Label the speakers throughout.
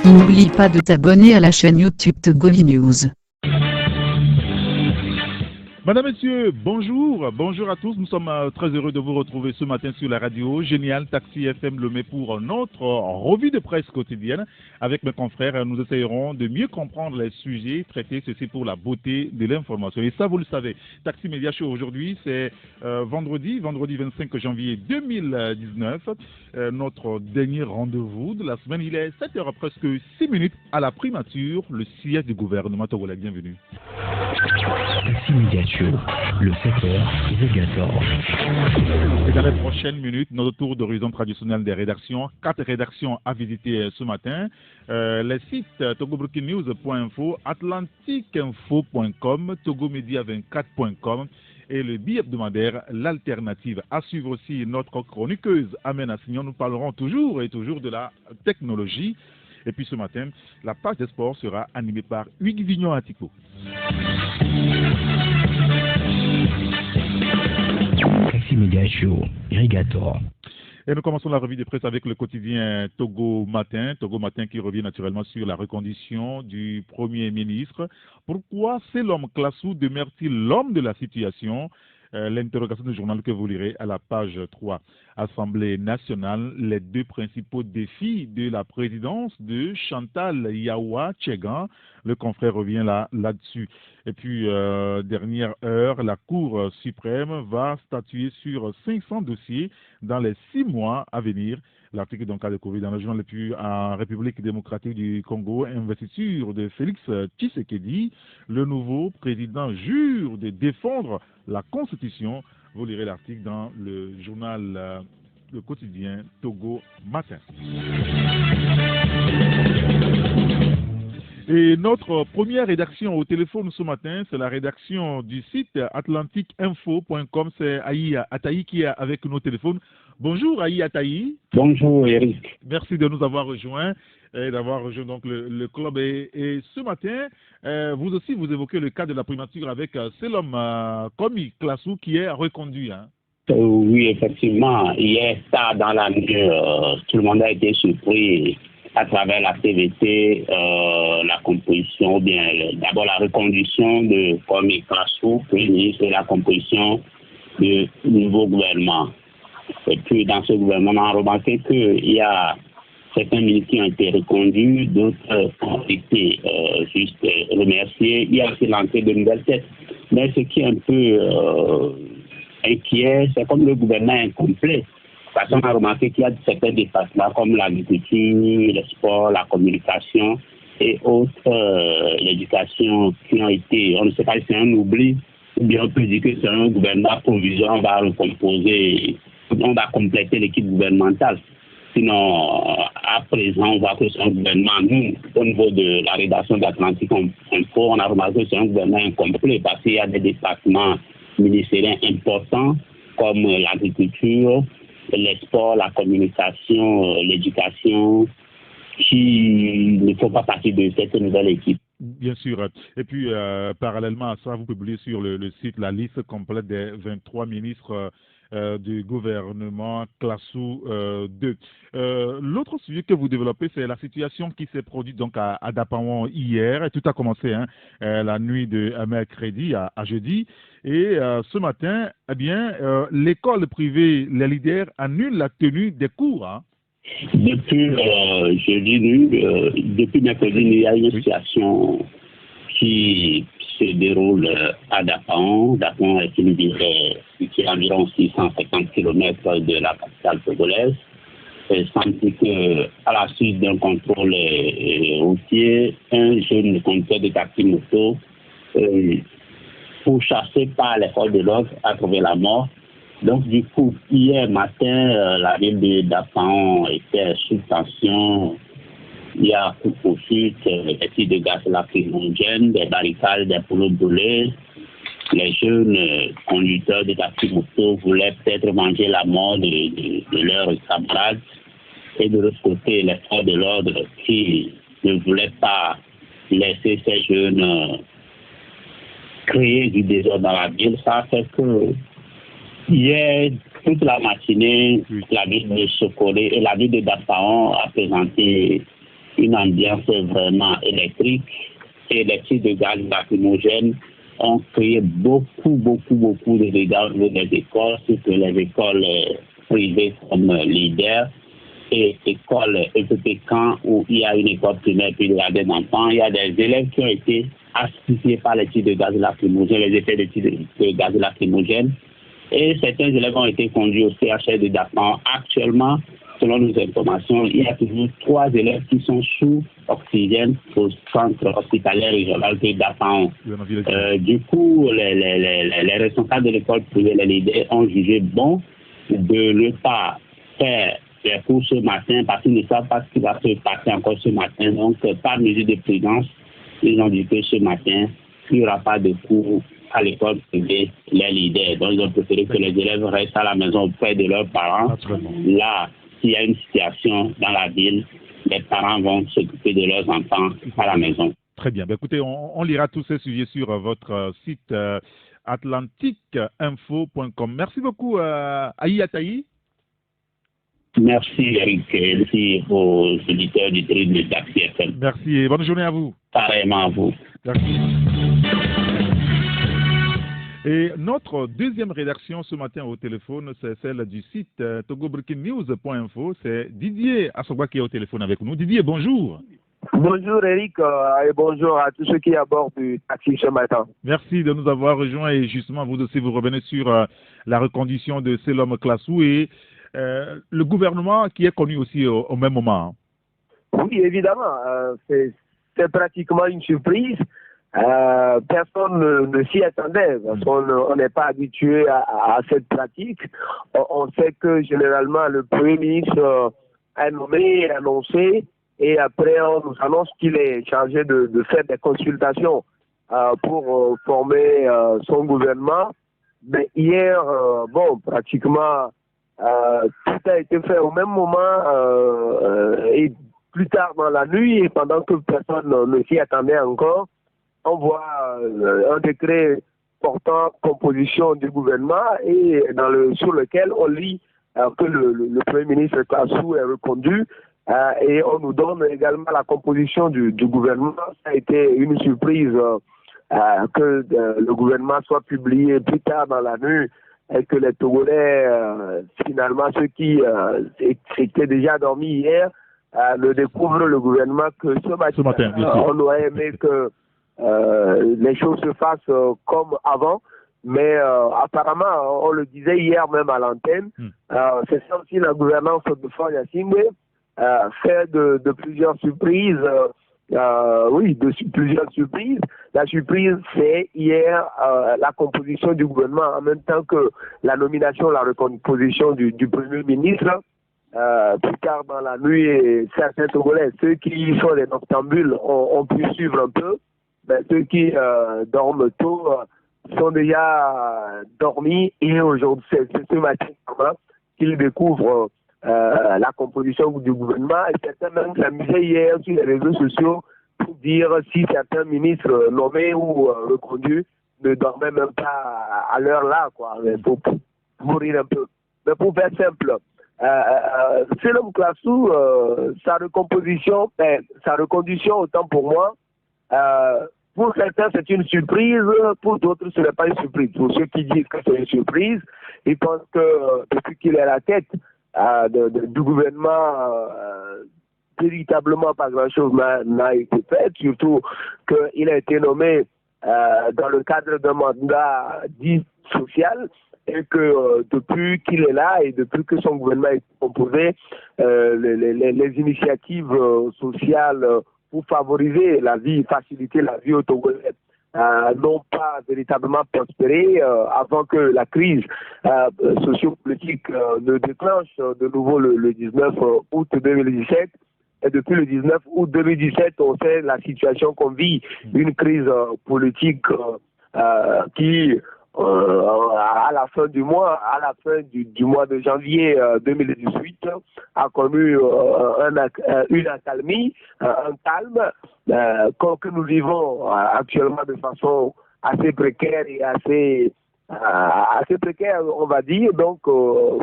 Speaker 1: N'oublie pas de t'abonner à la chaîne YouTube Togoli News.
Speaker 2: Madame, Messieurs, bonjour. Bonjour à tous. Nous sommes très heureux de vous retrouver ce matin sur la radio Génial Taxi FM Lomé pour notre revue de presse quotidienne. Avec mes confrères, nous essayerons de mieux comprendre les sujets traités, ceci pour la beauté de l'information. Et ça, vous le savez, Taxi Média Show aujourd'hui, c'est vendredi 25 janvier 2019, notre dernier rendez-vous de la semaine. Il est 7h presque 6 minutes à la primature, le siège du gouvernement togolais. Bienvenue.
Speaker 3: Taxi Média Show, le secteur irrigator.
Speaker 2: Et dans les prochaines minutes, notre tour d'horizon traditionnel des rédactions. 4 rédactions à visiter ce matin. Les sites togobreakingnews.info, atlanticeinfo.com, togomedia24.com et le bi-hebdomadaire L'Alternative. À suivre aussi notre chroniqueuse Amen Assignon. Nous parlerons toujours de la technologie. Et puis ce matin, la page des sports sera animée par Hugues Vignon-Atico.
Speaker 3: Taxi Média Show, irrigator.
Speaker 2: Et nous commençons la revue de presse avec le quotidien Togo Matin qui revient naturellement sur la reconduction du Premier ministre. Pourquoi c'est l'homme Classou demeure-t-il l'homme de la situation? L'interrogation du journal que vous lirez à la page 3. Assemblée nationale, les deux principaux défis de la présidence de Chantal Yawa Tchegan. Le confrère revient là-dessus. Et puis, dernière heure, la Cour suprême va statuer sur 500 dossiers dans les 6 mois à venir. L'article donc a découvert dans le journal. Et puis en République démocratique du Congo, investiture de Félix Tshisekedi. Le nouveau président jure de défendre la Constitution. Vous lirez l'article dans le journal le quotidien Togo Matin. Et notre première rédaction au téléphone ce matin, c'est la rédaction du site atlanticeinfo.com. C'est Aïe Ataï qui est avec nos téléphones. Bonjour Aïe Ataï.
Speaker 4: Bonjour Eric.
Speaker 2: Merci de nous avoir rejoints et d'avoir rejoint donc le club. Et ce matin, vous aussi, vous évoquez le cas de la primature avec Selom Komi Classou qui est reconduit. Hein.
Speaker 4: Oui, effectivement. Hier, ça, dans la nuit, tout le monde a été surpris à travers la CVT, la composition, ou bien d'abord la reconduction de Komi Classou, puis ministre, et la composition du nouveau gouvernement. Et puis, dans ce gouvernement, on a remarqué qu'il y a certains ministres qui ont été reconduits, d'autres ont été juste remerciés. Il y a aussi l'entrée de nouvelles têtes. Mais ce qui est un peu inquiet, c'est comme le gouvernement est incomplet. Parce qu'on a remarqué qu'il y a certains départements comme l'agriculture, le sport, la communication et autres, l'éducation qui ont été, on ne sait pas si c'est un oubli, ou bien on peut dire que c'est un gouvernement provisoire, on va recomposer, on va compléter l'équipe gouvernementale. Sinon, à présent, on voit que c'est un gouvernement, nous, au niveau de la rédaction d'Atlantique Info, on a remarqué que c'est un gouvernement incomplet parce qu'il y a des départements ministériels importants comme l'agriculture, les sports, la communication, l'éducation, qui ne font pas partie de cette nouvelle équipe.
Speaker 2: Bien sûr. Et puis, parallèlement à ça, vous publiez sur le site la liste complète des 23 ministres du gouvernement Classou 2. L'autre sujet que vous développez, c'est la situation qui s'est produite donc à Dapawan hier. Et tout a commencé la nuit de mercredi à jeudi. Et ce matin, eh bien, l'école privée, les leaders annulent la tenue des cours. Hein.
Speaker 4: Depuis jeudi, depuis mercredi, il y a une situation qui se déroule à Dapawan. Dapawan est une ville qui est à environ 650 km de la capitale togolaise. Il semble qu'à la suite d'un contrôle routier, un jeune conducteur de taxi-moto, pourchassé par les forces de l'ordre, a trouvé la mort. Donc, du coup, hier matin, la ville de Dapawan était sous tension. Il y a coup de poursuite, des tirs de gaz lacrymogènes, des barricades, des poulons brûlés. Les jeunes conducteurs de taxi-moto voulaient peut-être manger la mort de leurs camarades. et de l'autre côté, les forces de l'ordre qui ne voulaient pas laisser ces jeunes créer du désordre dans la ville. Ça fait que hier, toute la matinée, la ville de Sokolé et la ville de Dapaon a présenté une ambiance vraiment électrique. Et les tirs de gaz lacrymogènes ont créé beaucoup de dégâts au niveau des écoles, surtout les écoles privées comme l'IDER et écoles EPP Camp où il y a une école primaire puis il y a des enfants. Il y a des élèves qui ont été asphyxiés par les tirs de gaz lacrymogènes, les effets des tirs de gaz lacrymogènes. Et certains élèves ont été conduits au CHR de Dapaon. Actuellement, selon nos informations, il y a toujours 3 élèves qui sont sous oxygène au centre hospitalier régional de Dapaon. Du coup, les responsables de l'école privée, les leaders, ont jugé bon de ne pas faire les cours ce matin parce qu'ils ne savent pas ce qui va se passer encore ce matin. Donc, par mesure de prudence, ils ont dit que ce matin, il n'y aura pas de cours à l'école privée, les leaders. Donc, ils ont préféré que les élèves restent à la maison auprès de leurs parents. Là, s'il y a une situation dans la ville, les parents vont s'occuper de leurs enfants à la maison.
Speaker 2: Très bien. Ben, écoutez, on lira tous ces sujets sur votre site atlantiqueinfo.com. Merci beaucoup, Aïe Ataï.
Speaker 4: Merci, Eric. Merci aux auditeurs du Tri de Taxi FM.
Speaker 2: Merci et bonne journée à vous.
Speaker 4: Pareillement à vous.
Speaker 2: Merci. Et notre deuxième rédaction ce matin au téléphone, c'est celle du site togobreakingnews.info. C'est Didier Asogba qui est au téléphone avec nous. Didier, bonjour.
Speaker 5: Bonjour Eric et bonjour à tous ceux qui abordent du taxi ce matin.
Speaker 2: Merci de nous avoir rejoints et justement vous aussi vous revenez sur la reconduction de Selom Klassou et le gouvernement qui est connu aussi au même moment.
Speaker 5: Oui, évidemment, c'est pratiquement une surprise. Personne ne s'y attendait parce qu'on n'est pas habitué à cette pratique. On sait que généralement le Premier ministre est nommé, annoncé, et après on nous annonce qu'il est chargé de faire des consultations pour former son gouvernement. Mais hier, pratiquement tout a été fait au même moment et plus tard dans la nuit, et pendant que personne ne s'y attendait encore. On voit un décret portant composition du gouvernement et sur lequel on lit que le Premier ministre Klassou est reconduit et on nous donne également la composition du gouvernement. Ça a été une surprise que le gouvernement soit publié plus tard dans la nuit et que les Togolais, finalement ceux qui étaient déjà dormis hier, ne découvrent le gouvernement que ce matin. On aurait aimé que les choses se fassent comme avant, mais apparemment, on le disait hier même à l'antenne, c'est ça aussi la gouvernance de Fort Yacingbe, fait de plusieurs surprises, plusieurs surprises. La surprise, c'est hier la composition du gouvernement en même temps que la nomination, la recomposition du Premier ministre. Plus tard dans la nuit, et certains Togolais, ceux qui sont des noctambules, ont pu suivre un peu. Ben, ceux qui dorment tôt sont déjà dormis et aujourd'hui, c'est ce matin qu'ils découvrent la composition du gouvernement. Et certains même s'amusaient hier sur les réseaux sociaux pour dire si certains ministres nommés ou reconduits ne dormaient même pas à l'heure là, quoi, pour mourir un peu. Mais pour faire simple, Selom Klassou, sa reconduction autant pour moi, pour certains, c'est une surprise. Pour d'autres, ce n'est pas une surprise. Pour ceux qui disent que c'est une surprise, ils pensent que depuis qu'il est à la tête du gouvernement, véritablement pas grand-chose n'a été fait. Surtout qu'il a été nommé dans le cadre d'un mandat dit social. Et que depuis qu'il est là et depuis que son gouvernement est composé, les initiatives sociales pour favoriser la vie, faciliter la vie aux Togolais, n'ont pas véritablement prospéré avant que la crise sociopolitique ne déclenche de nouveau le 19 août 2017. Et depuis le 19 août 2017, on sait la situation qu'on vit, une crise politique qui à la fin du mois, du mois de janvier 2018, a connu une accalmie, un calme que nous vivons actuellement de façon assez précaire et assez précaire, on va dire, donc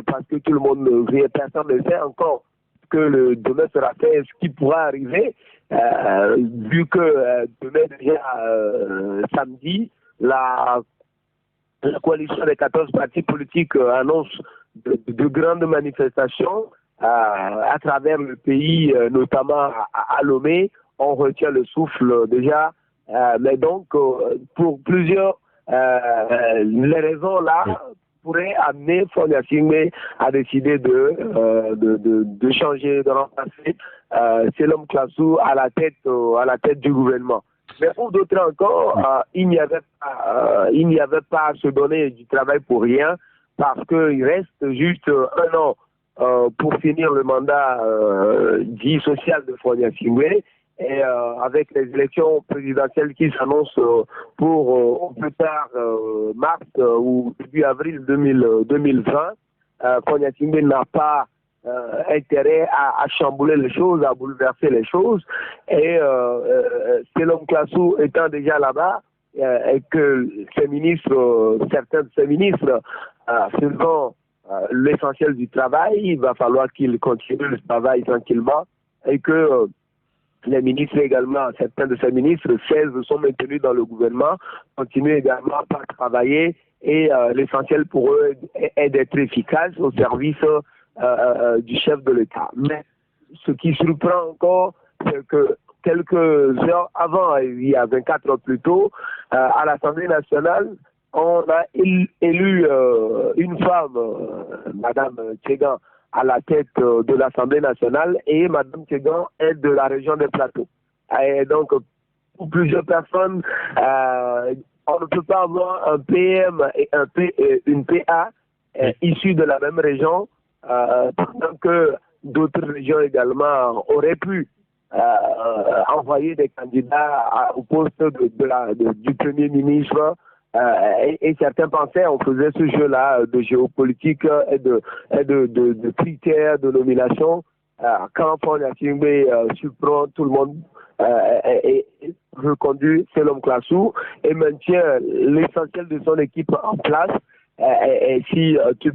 Speaker 5: parce que tout le monde ne sait, personne ne sait encore que le demain sera fait, ce qui pourra arriver, vu que demain déjà samedi, la coalition des 14 partis politiques annonce de grandes manifestations à travers le pays, notamment à Lomé. On retient le souffle déjà, mais donc pour plusieurs les raisons là pourraient amener Fonia Singbe à décider de changer, de remplacer Selom Klasu à la tête du gouvernement. Mais pour d'autres encore, il n'y avait pas à se donner du travail pour rien, parce qu'il reste juste un an pour finir le mandat dit social de Fonia Singbe. Et avec les élections présidentielles qui s'annoncent pour au plus tard mars ou début avril 2020, Fonia Singbe n'a pas intérêt à chambouler les choses, à bouleverser les choses. Et Selom Klasu étant déjà là-bas, et que certains de ses ministres faisant l'essentiel du travail, il va falloir qu'ils continuent le travail tranquillement et que les ministres également, certains de ces ministres, 16 sont maintenus dans le gouvernement, continuent également à travailler et l'essentiel pour eux est d'être efficaces au service du chef de l'État. Mais ce qui surprend encore, c'est que quelques heures avant, il y a 24 heures plus tôt, à l'Assemblée nationale, on a élu une femme, Madame Tchegan, à la tête de l'Assemblée nationale, et Mme Tchegan est de la région des Plateaux. Et donc, pour plusieurs personnes, on ne peut pas avoir un PM et une PA issus de la même région, pendant que d'autres régions également auraient pu envoyer des candidats au poste du Premier ministre. Et certains pensaient, on faisait ce jeu-là de géopolitique et de critères de nomination. Quand Fonia Singbe surprend tout le monde et reconduit Selom Klasu et maintient l'essentiel de son équipe en place. Et si tu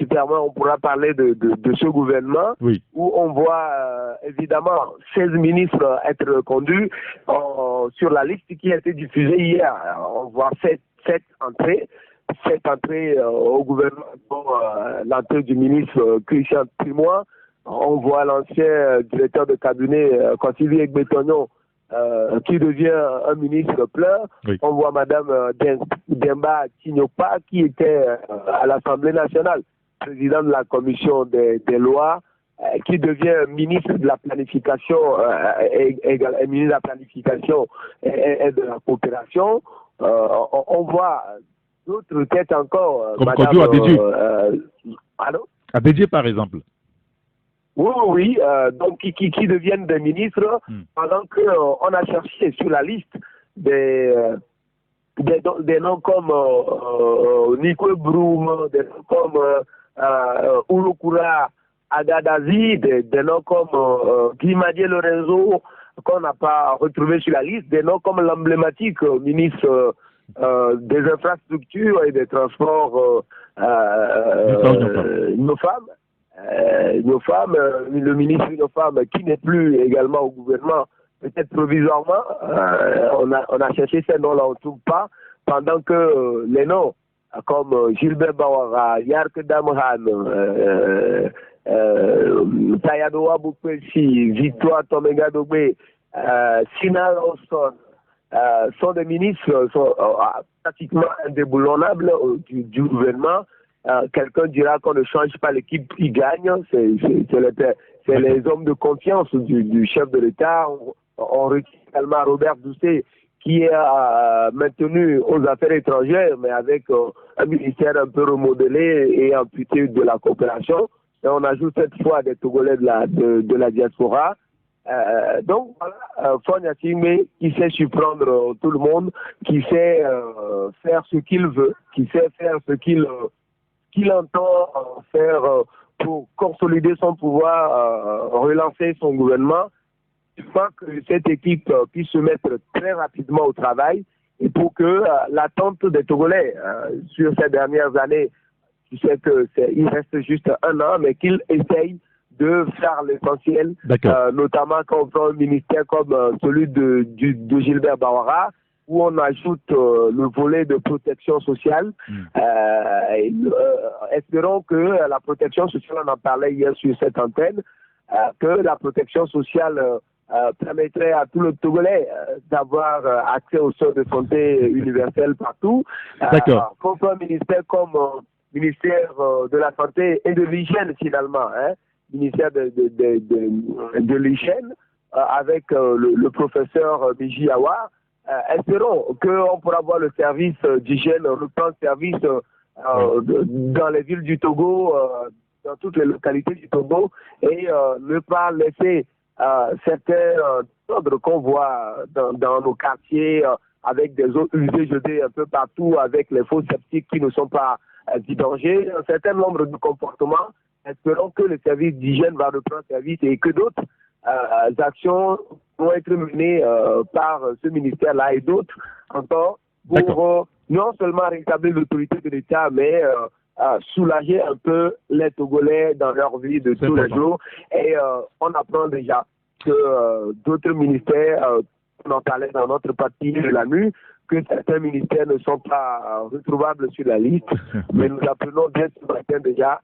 Speaker 5: permets, on pourra parler de ce gouvernement où on voit évidemment 16 ministres être reconduits sur la liste qui a été diffusée hier. On voit 7 entrées au gouvernement, pour l'entrée du ministre Christian Trimois. On voit l'ancien directeur de cabinet Konsili Egbetonyo qui devient un ministre plein. On voit Madame Demba Tinyopa qui était à l'Assemblée nationale, président de la commission des lois, qui devient ministre de la planification et ministre de la planification et de la coopération. On voit d'autres têtes encore.
Speaker 2: Comme
Speaker 5: Madame
Speaker 2: Abedje, par exemple.
Speaker 5: Oui, donc qui deviennent des ministres, pendant qu'on a cherché sur la liste des noms comme Nico Broum, des noms comme Urukura Agadazi, des noms comme Guimadier Lorenzo, qu'on n'a pas retrouvé sur la liste, des noms comme l'emblématique ministre des infrastructures et des transports, nos femmes. Le ministre de nos femmes qui n'est plus également au gouvernement, peut-être provisoirement, on a cherché ces noms-là, on ne trouve pas, pendant que les noms comme Gilbert Bawara, Yark Damhan, Tayadoa Bukweshi, Victoire Tomenga Dogbe, Sina Lawson, sont des ministres pratiquement indéboulonnables du gouvernement. Quelqu'un dira qu'on ne change pas l'équipe qui gagne, c'est les hommes de confiance du chef de l'État. On retient également Robert Doucet qui est maintenu aux affaires étrangères, mais avec un ministère un peu remodelé et amputé de la coopération. Et on ajoute cette fois des Togolais de la diaspora. Donc voilà, Fonia Singbe qui sait surprendre tout le monde, qui sait faire ce qu'il veut, qui sait faire ce qu'il entend faire pour consolider son pouvoir, relancer son gouvernement. Je crois que cette équipe puisse se mettre très rapidement au travail et pour que l'attente des Togolais sur ces dernières années, tu sais qu'il reste juste un an, mais qu'ils essayent de faire l'essentiel, notamment quand on prend un ministère comme celui de Gilbert Bawara, où on ajoute le volet de protection sociale. Espérons que la protection sociale, on en parlait hier sur cette antenne, que la protection sociale permettrait à tout le Togolais d'avoir accès aux soins de santé universels partout. Qu'on soit un ministère comme ministère de la Santé et de l'Hygiène finalement, ministère de l'Hygiène, avec le professeur Miji Awa. Espérons qu'on pourra voir le service d'hygiène reprendre service dans les villes du Togo, dans toutes les localités du Togo, et ne pas laisser certains ordres qu'on voit dans nos quartiers avec des eaux usées jetées un peu partout, avec les faux septiques qui ne sont pas vidangés, un certain nombre de comportements. Espérons que le service d'hygiène va reprendre service et que d'autres actions vont être menées par ce ministère-là et d'autres encore pour non seulement rétablir l'autorité de l'État, mais soulager un peu les Togolais dans leur vie de tous les jours. Et on apprend déjà que d'autres ministères, on en parlait dans notre partie de la nuit, que certains ministères ne sont pas retrouvables sur la liste, mais nous apprenons bien ce matin déjà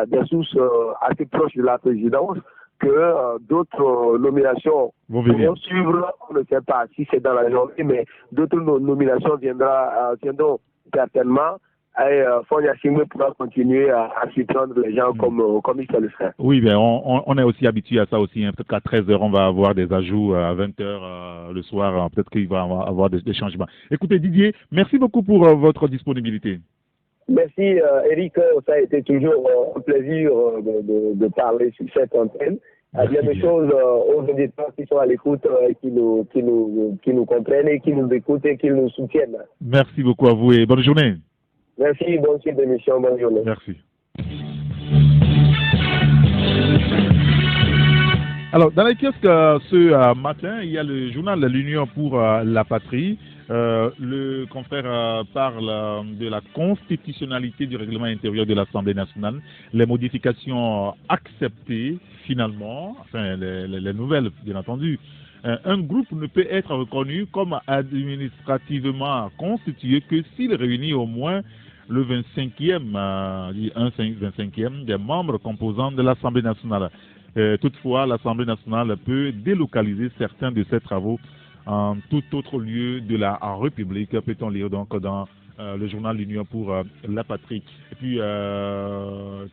Speaker 5: des sources assez proches de la présidence que d'autres nominations vont suivre. On ne sait pas si c'est dans la journée, mais d'autres nominations viendront certainement. Et Fonia Singbe pourra continuer à surprendre les gens comme il sait le faire.
Speaker 2: Oui, ben on est aussi habitué à ça aussi. Peut-être qu'à 13h, on va avoir des ajouts, à 20h le soir, peut-être qu'il va y avoir des changements. Écoutez, Didier, merci beaucoup pour votre disponibilité.
Speaker 5: Merci Eric, ça a été toujours un plaisir de parler sur cette antenne. Il y a des choses aux auditeurs qui sont à l'écoute et qui nous comprennent et qui nous écoutent et qui nous soutiennent.
Speaker 2: Merci beaucoup à vous et bonne journée.
Speaker 5: Merci, bonne suite d'émission, bonne journée.
Speaker 2: Merci. Alors, dans les kiosques ce matin, il y a le journal L'Union pour la Patrie. Le confrère parle de la constitutionnalité du règlement intérieur de l'Assemblée nationale, les modifications acceptées finalement, enfin les nouvelles bien entendu. Un groupe ne peut être reconnu comme administrativement constitué que s'il réunit au moins le 25e des membres composants de l'Assemblée nationale. Toutefois, l'Assemblée nationale peut délocaliser certains de ses travaux en tout autre lieu de la République, peut-on lire donc dans le journal L'Union pour la Patrie. Et puis,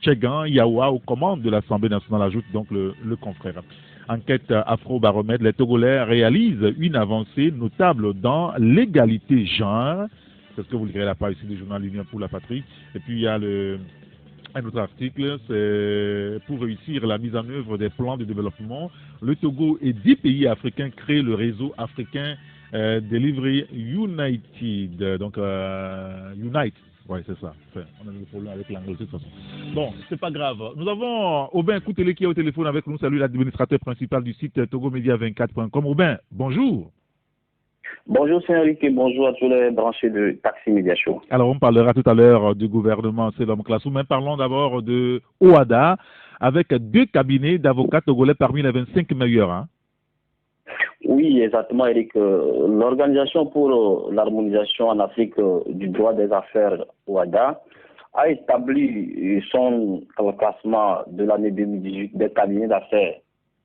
Speaker 2: Tchegan Yawa aux commandes de l'Assemblée nationale, ajoute donc le confrère. Enquête Afro-Baromètre, les Togolais réalisent une avancée notable dans l'égalité genre. C'est ce que vous lirez à la page ici du journal L'Union pour la Patrie. Et puis, il y a un autre article, c'est pour réussir la mise en œuvre des plans de développement, le Togo et 10 pays africains créent le réseau africain Delivery United. Donc, Unite, oui, c'est ça. Enfin, on a des problèmes avec l'anglais de toute façon. Bon, c'est pas grave. Nous avons Aubin Koutele qui est au téléphone avec nous. Salut, l'administrateur principal du site togomedia24.com. Aubin, bonjour.
Speaker 6: Bonjour Saint-Henri et bonjour à tous les branchés de Taxi Media Show.
Speaker 2: Alors on parlera tout à l'heure du gouvernement Selom Klassou, mais parlons d'abord de OADA avec 2 cabinets d'avocats togolais parmi les 25 meilleurs. Hein.
Speaker 6: Oui, exactement Eric. L'Organisation pour l'harmonisation en Afrique du droit des affaires OADA a établi son classement de l'année 2018 des cabinets d'affaires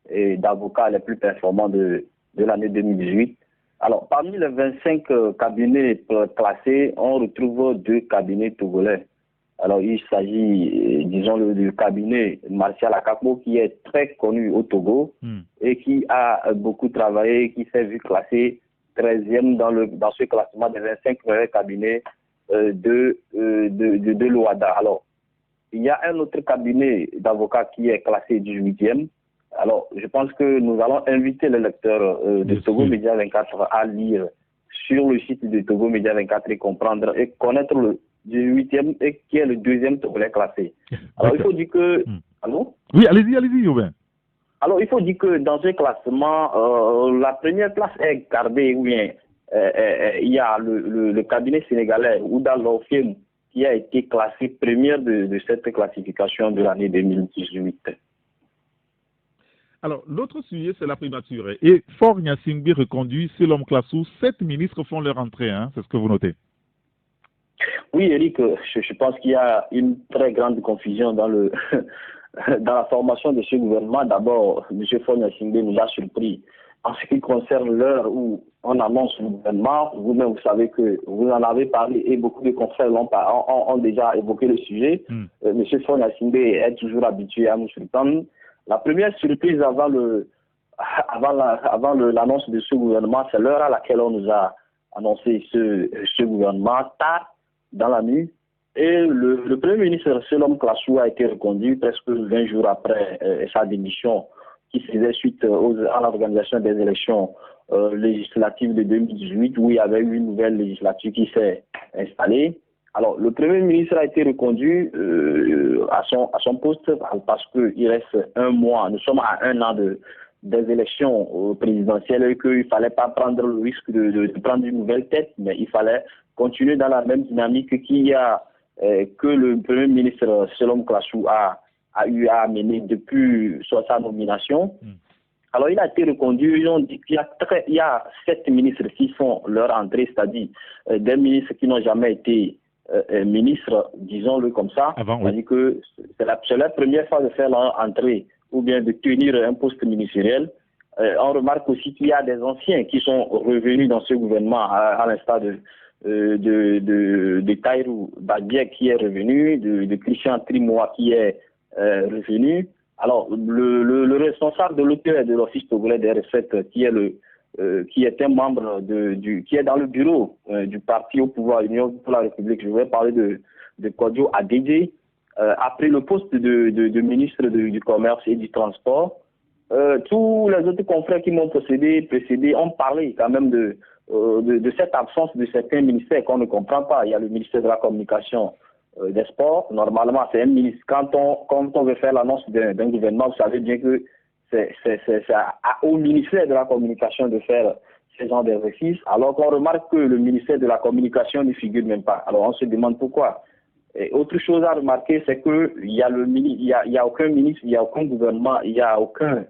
Speaker 6: et d'avocats les plus performants de l'année 2018. Alors, parmi les 25 cabinets classés, on retrouve 2 cabinets togolais. Alors, il s'agit, disons, du cabinet Martial Akapo, qui est très connu au Togo et qui a beaucoup travaillé, qui s'est vu classé 13e dans ce classement des 25 meilleurs cabinets de l'OADA. Alors, il y a un autre cabinet d'avocats qui est classé 18e Alors, je pense que nous allons inviter les lecteurs de Togo Média 24 à lire sur le site de Togo Média 24 et comprendre et connaître le 8e et qui est le 2e Togolais classé. Alors, il faut dire que... Allô?
Speaker 2: Oui, allez-y, Aubin.
Speaker 6: Alors, il faut dire que dans ce classement, la première place est gardée, ou bien il y a le cabinet sénégalais Ouda Lofiem qui a été classé première de cette classification de l'année 2018.
Speaker 2: Alors, l'autre sujet, c'est la primature. Et Faure Gnassingbé reconduit, c'est l'homme classou. 7 ministres font leur entrée, hein, c'est ce que vous notez.
Speaker 6: Oui, Eric, je pense qu'il y a une très grande confusion dans le dans la formation de ce gouvernement. D'abord, M. Faure Gnassingbé nous a surpris en ce qui concerne l'heure où on annonce le gouvernement. Vous-même, vous savez que vous en avez parlé et beaucoup de confrères ont déjà évoqué le sujet. M. Faure Gnassingbé est toujours habitué à nous surprendre. La première surprise avant l'annonce de ce gouvernement, c'est l'heure à laquelle on nous a annoncé ce gouvernement, tard dans la nuit. Et le Premier ministre Selom Klassou a été reconduit presque 20 jours après sa démission qui faisait suite à l'organisation des élections législatives de 2018 où il y avait eu une nouvelle législature qui s'est installée. Alors, le Premier ministre a été reconduit à son poste parce qu'il reste un mois. Nous sommes à un an des élections présidentielles et qu'il ne fallait pas prendre le risque de prendre une nouvelle tête, mais il fallait continuer dans la même dynamique que le Premier ministre Selom Klassou a eu à mener depuis sa nomination. Alors, il a été reconduit. Ils ont dit qu'il y a 7 ministres qui font leur entrée, c'est-à-dire des ministres qui n'ont jamais été ministre, disons-le comme ça, c'est-à-dire que c'est la première fois de faire leur entrée ou bien de tenir un poste ministériel. On remarque aussi qu'il y a des anciens qui sont revenus dans ce gouvernement, à l'instar de Taïrou Babiek qui est revenu, de Christian Trimoa qui est revenu. Alors, le responsable de l'auteur et de l'Office togolais des recettes, qui est un membre qui est dans le bureau du parti au pouvoir Union pour la République, je vais parler de Kodjo Adedje, a pris le poste de ministre du Commerce et du Transport. Tous les autres confrères qui m'ont précédé ont parlé quand même de cette absence de certains ministères qu'on ne comprend pas. Il y a le ministère de la Communication, des Sports. Normalement, c'est un ministre. Quand on veut faire l'annonce d'un gouvernement, vous savez bien que c'est au ministère de la Communication de faire ce genre d'exercice, alors qu'on remarque que le ministère de la Communication n'y figure même pas. Alors on se demande pourquoi. Et autre chose à remarquer, c'est que il y a aucun ministre, il y a aucun gouvernement, il y a aucun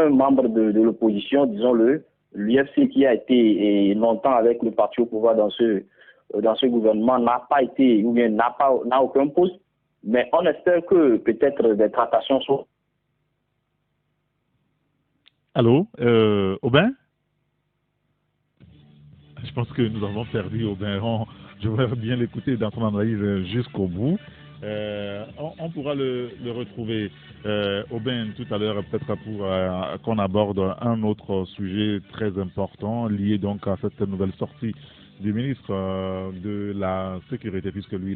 Speaker 6: membre de l'opposition, disons-le, l'UFC qui a été longtemps avec le parti au pouvoir dans ce gouvernement n'a pas été ou bien n'a aucun poste, mais on espère que peut-être des tractations sont.
Speaker 2: Allô, Aubin? Je pense que nous avons perdu Aubin. Je voudrais bien l'écouter dans son analyse jusqu'au bout. On pourra le retrouver, Aubin, tout à l'heure, peut-être pour qu'on aborde un autre sujet très important lié donc à cette nouvelle sortie du ministre de la Sécurité, puisque lui,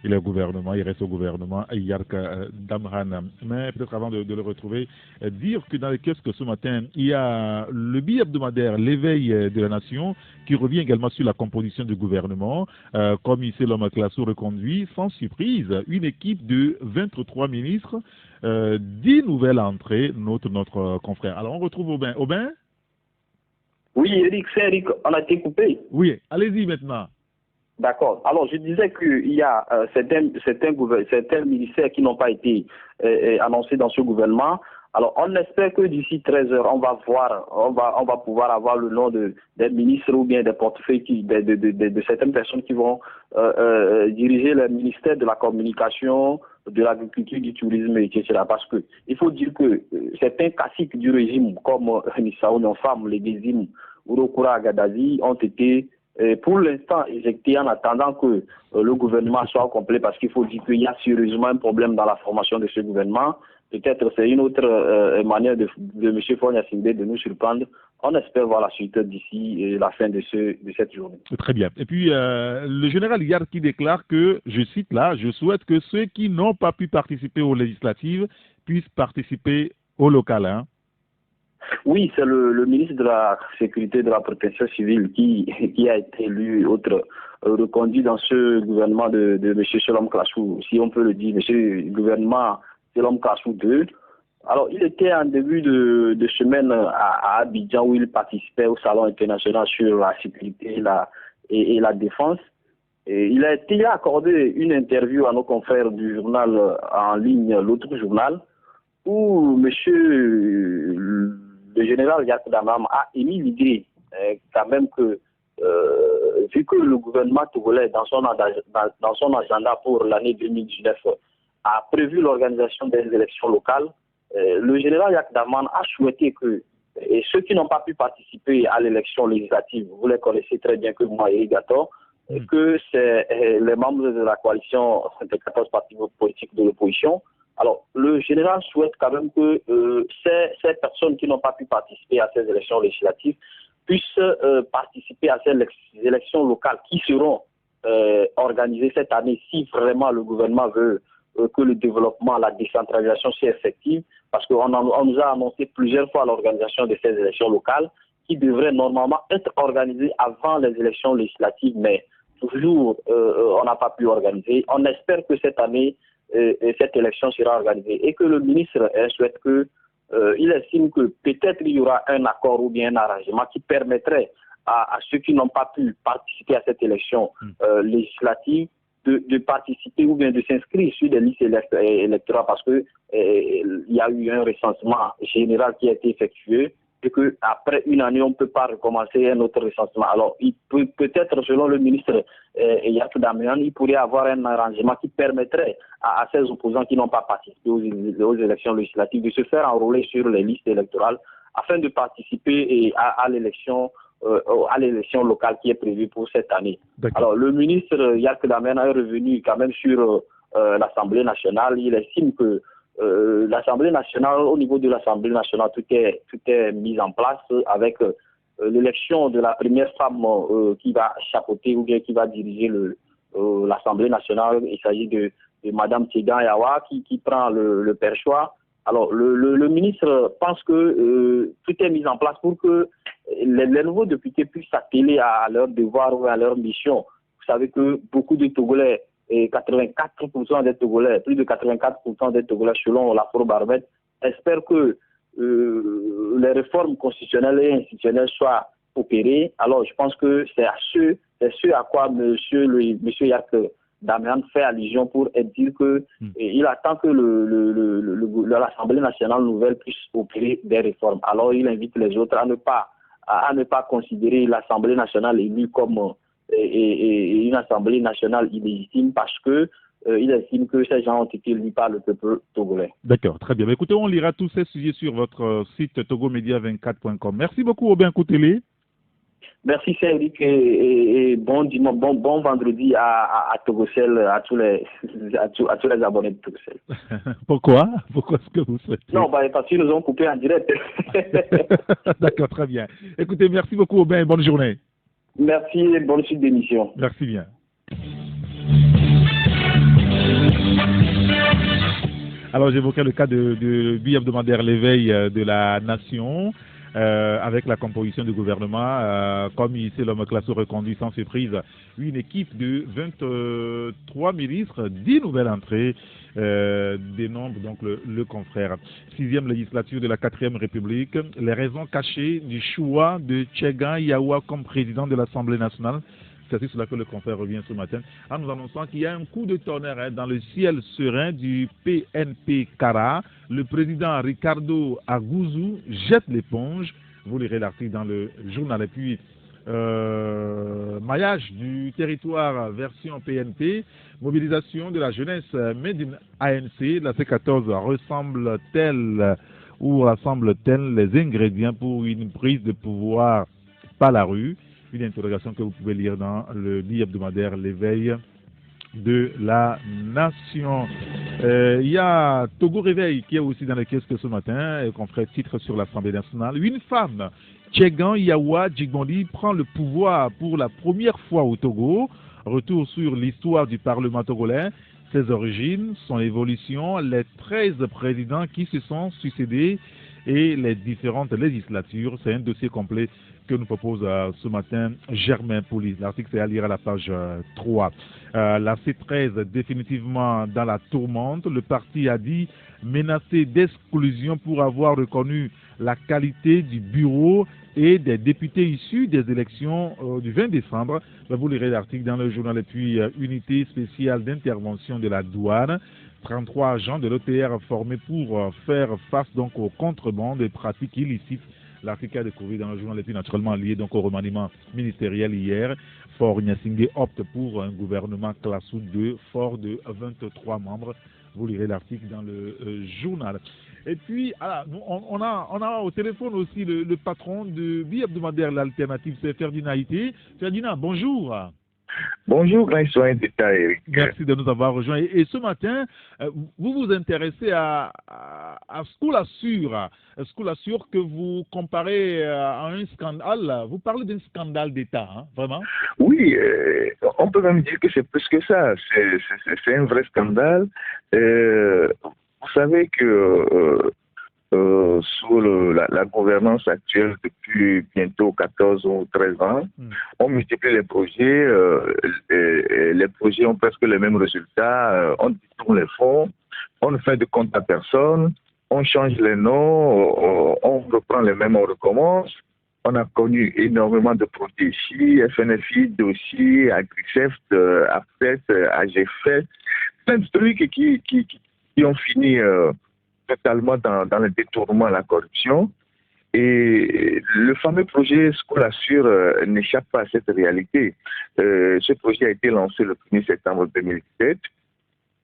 Speaker 2: il est au gouvernement, il reste au gouvernement, Yark Damran. Mais peut-être avant de le retrouver, dire que dans les kiosques ce matin, il y a le billet hebdomadaire, l'éveil de la nation, qui revient également sur la composition du gouvernement. Comme il s'est l'homme Klassou reconduit, sans surprise, une équipe de 23 ministres, 10 nouvelles entrées, notre confrère. Alors on retrouve Aubin. Aubin?
Speaker 6: Oui, Eric, c'est Eric, on a été coupé.
Speaker 2: Oui, allez-y maintenant.
Speaker 6: D'accord. Alors, je disais qu'il y a certains ministères qui n'ont pas été annoncés dans ce gouvernement. Alors, on espère que d'ici 13 heures, on va pouvoir avoir le nom des ministres ou bien des portefeuilles de certaines personnes qui vont diriger le ministère de la Communication, de l'Agriculture, du Tourisme, etc. Parce que il faut dire que certains caciques du régime, comme Nissao Nonfam, les Gézim, Urokura Agadazi, ont été pour l'instant éjectés en attendant que le gouvernement soit complet, parce qu'il faut dire qu'il y a sérieusement un problème dans la formation de ce gouvernement. Peut-être c'est une autre manière de M. Faure Gnassingbé de nous surprendre. On espère voir la suite d'ici la fin de cette journée.
Speaker 2: Très bien. Et puis, le général Yard qui déclare que, je cite là, je souhaite que ceux qui n'ont pas pu participer aux législatives puissent participer au local, hein?
Speaker 6: Oui, c'est le ministre de la Sécurité et de la Protection civile qui a été élu, reconduit dans ce gouvernement de M. Selom Klassou, si on peut le dire, M. gouvernement Selom Klassou II. Alors, il était en début de semaine à Abidjan où il participait au Salon international sur la sécurité et la défense. Et il a accordé une interview à nos confrères du journal en ligne, l'autre journal, où le général Yacoub Damam a émis l'idée quand même que, vu que le gouvernement togolais, dans son agenda pour l'année 2019, a prévu l'organisation des élections locales, le général Yacoub Damam a souhaité que ceux qui n'ont pas pu participer à l'élection législative, vous les connaissez très bien que moi, Eric Gator, que c'est les membres de la coalition des 14 partis politiques de l'opposition. Alors, le général souhaite quand même que ces personnes qui n'ont pas pu participer à ces élections législatives puissent participer à ces élections locales qui seront organisées cette année si vraiment le gouvernement veut que le développement, la décentralisation soit effective, parce qu'on nous a annoncé plusieurs fois l'organisation de ces élections locales qui devraient normalement être organisées avant les élections législatives, mais toujours on n'a pas pu organiser. On espère que cette année, cette élection sera organisée et que le ministre souhaite que, il estime que peut-être il y aura un accord ou bien un arrangement qui permettrait à ceux qui n'ont pas pu participer à cette élection législative de participer ou bien de s'inscrire sur des listes électorales parce que il y a eu un recensement général qui a été effectué et qu'après une année, on ne peut pas recommencer un autre recensement. Alors, il peut-être, selon le ministre Yacoub Damam, il pourrait avoir un arrangement qui permettrait à ces opposants qui n'ont pas participé aux élections législatives de se faire enrôler sur les listes électorales afin de participer à l'élection locale qui est prévue pour cette année. Alors, le ministre Yacoub Damam est revenu quand même sur l'Assemblée nationale. Il estime que l'Assemblée nationale, au niveau de l'Assemblée nationale, tout est mis en place avec l'élection de la première femme qui va chapeauter ou bien qui va diriger l'Assemblée nationale. Il s'agit de Mme Tchegan Yawa qui prend le perchoir. Alors, le ministre pense que tout est mis en place pour que les nouveaux députés puissent s'atteler à leur devoir ou à leur mission. Vous savez que beaucoup de Togolais, et 84% des Togolais, plus de 84% des Togolais selon l'Afrobaromètre, espèrent que les réformes constitutionnelles et institutionnelles soient opérées. Alors, je pense que c'est ce à quoi M. Yacoub Damam fait allusion pour dire qu'il attend que l'Assemblée nationale nouvelle puisse opérer des réformes. Alors, il invite les autres à ne pas considérer l'Assemblée nationale élue comme une Assemblée nationale illégitime parce que il estime que ces gens ont été élus par le peuple togolais.
Speaker 2: D'accord, très bien. Écoutez, on lira tous ces sujets sur votre site togomedia24.com. Merci beaucoup, Aubin Koutélé.
Speaker 6: Merci Cédric et bon vendredi à Togocel, à tous les abonnés de Togocel.
Speaker 2: Pourquoi est-ce que vous souhaitez?
Speaker 6: Non, parce qu'ils nous ont coupé en direct.
Speaker 2: D'accord, très bien. Écoutez, merci beaucoup Aubin et bonne journée.
Speaker 6: Merci et bonne suite d'émission.
Speaker 2: Merci bien. Alors j'évoquais le cas du bi-hebdomadaire L'éveil de la Nation. Avec la composition du gouvernement, comme ici l'homme Klassou reconduit sans surprise une équipe de 23 ministres, 10 nouvelles entrées, dénombre donc le confrère. 6e législature de la 4e République, les raisons cachées du choix de Tchegan Yawa comme président de l'Assemblée nationale. C'est sur cela que le confrère revient ce matin en nous annonçant qu'il y a un coup de tonnerre dans le ciel serein du PNP Kara. Le président Ricardo Agouzou jette l'éponge. Vous lirez l'article dans le journal. Et puis, maillage du territoire version PNP, mobilisation de la jeunesse made in ANC. La C14 rassemble-t-elle les ingrédients pour une prise de pouvoir par la rue? Une interrogation que vous pouvez lire dans le bi-hebdomadaire L'éveil de la Nation. Il y a Togo Réveil qui est aussi dans les kiosques ce matin et qu'on ferait titre sur l'Assemblée nationale. Une femme, Tchegan Yawa Djigbondi, prend le pouvoir pour la première fois au Togo. Retour sur l'histoire du Parlement togolais. ses origines, son évolution, les 13 présidents qui se sont succédés et les différentes législatures. C'est un dossier complet que nous propose ce matin Germain Pouli. L'article c'est à lire à la page 3. La C13 définitivement dans la tourmente. Le parti a dit menacé d'exclusion pour avoir reconnu la qualité du bureau et des députés issus des élections du 20 décembre. Vous lirez l'article dans le journal. Et puis, unité spéciale d'intervention de la douane. 33 agents de l'OTR formés pour faire face donc aux contrebandes et pratiques illicites. L'article a découvert dans le journal et puis naturellement lié donc au remaniement ministériel hier. Fort Gnassingue opte pour un gouvernement classou 2, fort de 23 membres. Vous lirez l'article dans le journal. Et puis, on a au téléphone aussi le patron de bi-hebdomadaire L'Alternative, c'est Ferdinand Haïté. Ferdinand, bonjour.
Speaker 7: Bonjour, grand citoyen d'État, Eric.
Speaker 2: Merci de nous avoir rejoints. Et ce matin, vous vous intéressez à School Assure. School Assure que vous comparez à un scandale. Vous parlez d'un scandale d'État, hein, vraiment?
Speaker 7: Oui, on peut même dire que c'est plus que ça. C'est un vrai scandale. Vous savez que sous la gouvernance actuelle depuis bientôt 14 ou 13 ans, on multiplie les projets. Les projets ont presque les mêmes résultats. On détourne les fonds, on ne fait de compte à personne, on change les noms, on reprend les mêmes, on recommence. On a connu énormément de projets ici, FNFI, dossiers, AgriCEFT, APET, AGFET, plein de trucs qui ont fini totalement dans le détournement, la corruption. Et le fameux projet School Assure n'échappe pas à cette réalité. Ce projet a été lancé le 1er septembre 2017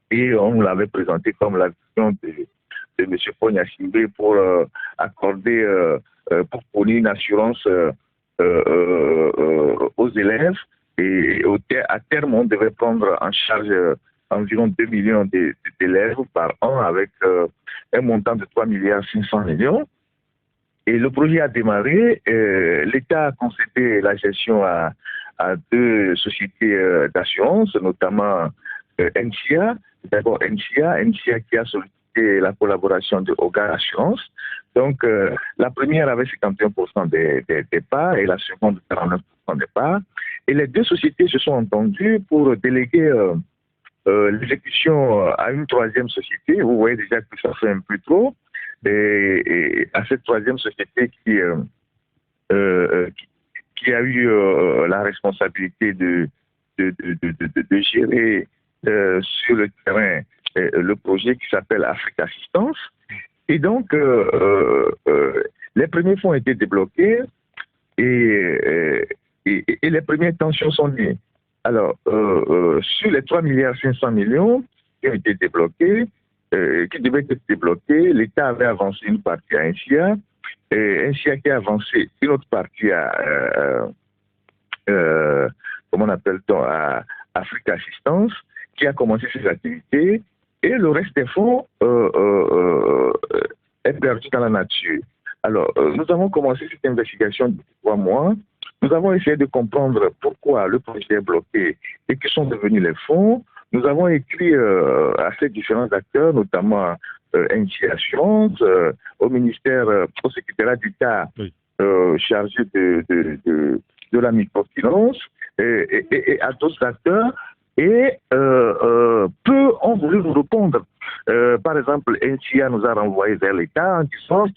Speaker 7: et on l'avait présenté comme la vision de M. Pognasimbe pour accorder, pour fournir une assurance aux élèves. Et à terme, on devait prendre en charge environ 2 millions d'élèves par an avec un montant de 3 milliards 500 millions. Et le projet a démarré. L'État a concédé la gestion à 2 sociétés d'assurance, notamment NCA. D'abord NCA qui a sollicité la collaboration de Hogar Assurance. Donc, la première avait 51% des parts et la seconde 49% des parts. Et les 2 sociétés se sont entendues pour déléguer l'exécution à une 3e société. Vous voyez déjà que ça fait un peu trop. Et à cette 3e société qui a eu la responsabilité de gérer sur le terrain le projet qui s'appelle Afrique Assistance. Et donc, les premiers fonds ont été débloqués et les premières tensions sont nées. Alors, sur les 3 milliards 500 millions qui ont été débloqués, qui devaient être débloqués, l'État avait avancé une partie à NCA, et NCA qui a avancé une autre partie à, comment on appelle-t-on, à Afrique Assistance, qui a commencé ses activités, et le reste des fonds est perdu dans la nature. Alors, nous avons commencé cette investigation depuis 3 mois. Nous avons essayé de comprendre pourquoi le projet est bloqué et que sont devenus les fonds. Nous avons écrit à ces différents acteurs, notamment NCA Assurance, au ministère, au secrétariat d'État chargé de la microfinance et à d'autres acteurs. Et peu ont voulu nous répondre. Par exemple, NCA nous a renvoyé vers l'État en disant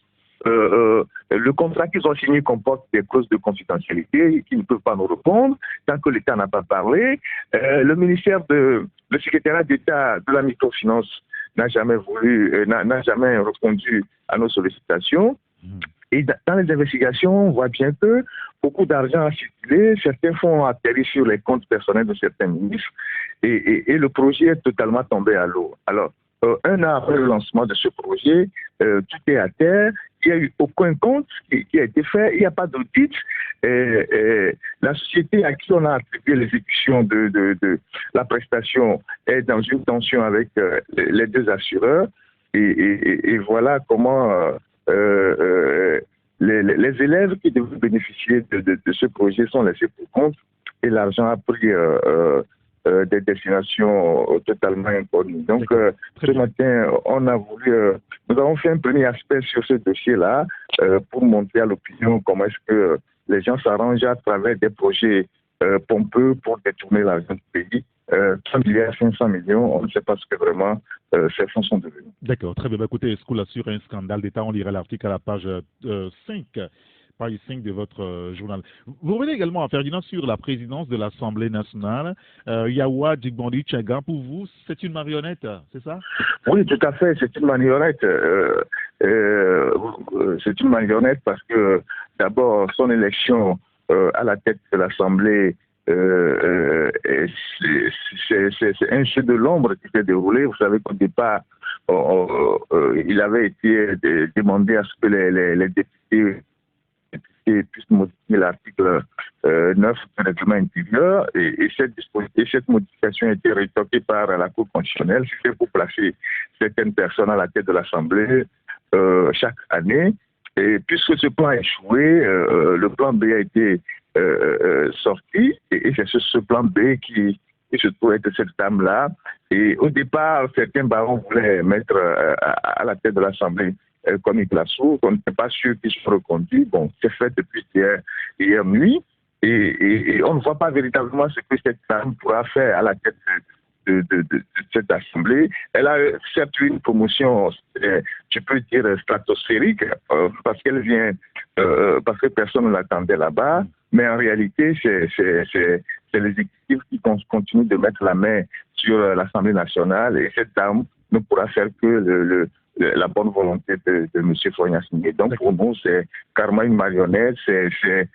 Speaker 7: le contrat qu'ils ont signé comporte des clauses de confidentialité qui ne peuvent pas nous répondre tant que l'État n'a pas parlé. Le secrétariat d'État de la microfinance n'a jamais répondu à nos sollicitations. Et dans les investigations, on voit bien que beaucoup d'argent a circulé, certains fonds ont atterri sur les comptes personnels de certains ministres et le projet est totalement tombé à l'eau. Alors, 1 an après le lancement de ce projet, tout est à terre. Il n'y a eu aucun compte qui a été fait. Il n'y a pas d'audit. La société à qui on a attribué l'exécution de la prestation est dans une tension avec les 2 assureurs. Et voilà comment les élèves qui devaient bénéficier de ce projet sont laissés pour compte et l'argent a pris des destinations totalement inconnues. Donc, ce matin, nous avons fait un premier aspect sur ce dossier-là pour montrer à l'opinion comment est-ce que les gens s'arrangent à travers des projets pompeux pour détourner l'argent du pays. 3 milliards 500 millions, on ne sait pas ce que vraiment ces fonds sont devenus.
Speaker 2: D'accord, très bien. Écoutez, Skoula, sur un scandale d'État, on lira l'article à la page 5. Page 5 de votre journal. Vous revenez également, Ferdinand, sur la présidence de l'Assemblée nationale. Yawa Djigbandi Tchaga, pour vous, c'est une marionnette, c'est ça?
Speaker 7: Oui, tout à fait, c'est une marionnette. C'est une marionnette parce que, d'abord, son élection à la tête de l'Assemblée, c'est un jeu de l'ombre qui s'est déroulé. Vous savez qu'au départ, il avait été demandé à ce que les députés puissent modifier l'article 9 du règlement intérieur et cette modification a été retoquée par la Cour constitutionnelle. C'était pour placer certaines personnes à la tête de l'Assemblée chaque année. Et puisque ce plan a échoué, le plan B a été sorti et c'est ce plan B qui se trouve être cette dame-là. Et au départ, certains barons voulaient mettre à la tête de l'Assemblée comme Iclassou, on n'était pas sûr qu'ils soient reconduits. Bon, c'est fait depuis hier nuit et on ne voit pas véritablement ce que cette dame pourra faire à la tête de cette assemblée. Elle a certes eu une promotion, je peux dire, stratosphérique, parce qu'elle vient, parce que personne ne l'attendait là-bas, mais en réalité, c'est l'exécutif qui continue de mettre la main sur l'Assemblée nationale et cette dame ne pourra faire que la bonne volonté de M. Fogna-Signé. Donc pour nous, c'est carrément une marionnette, c'est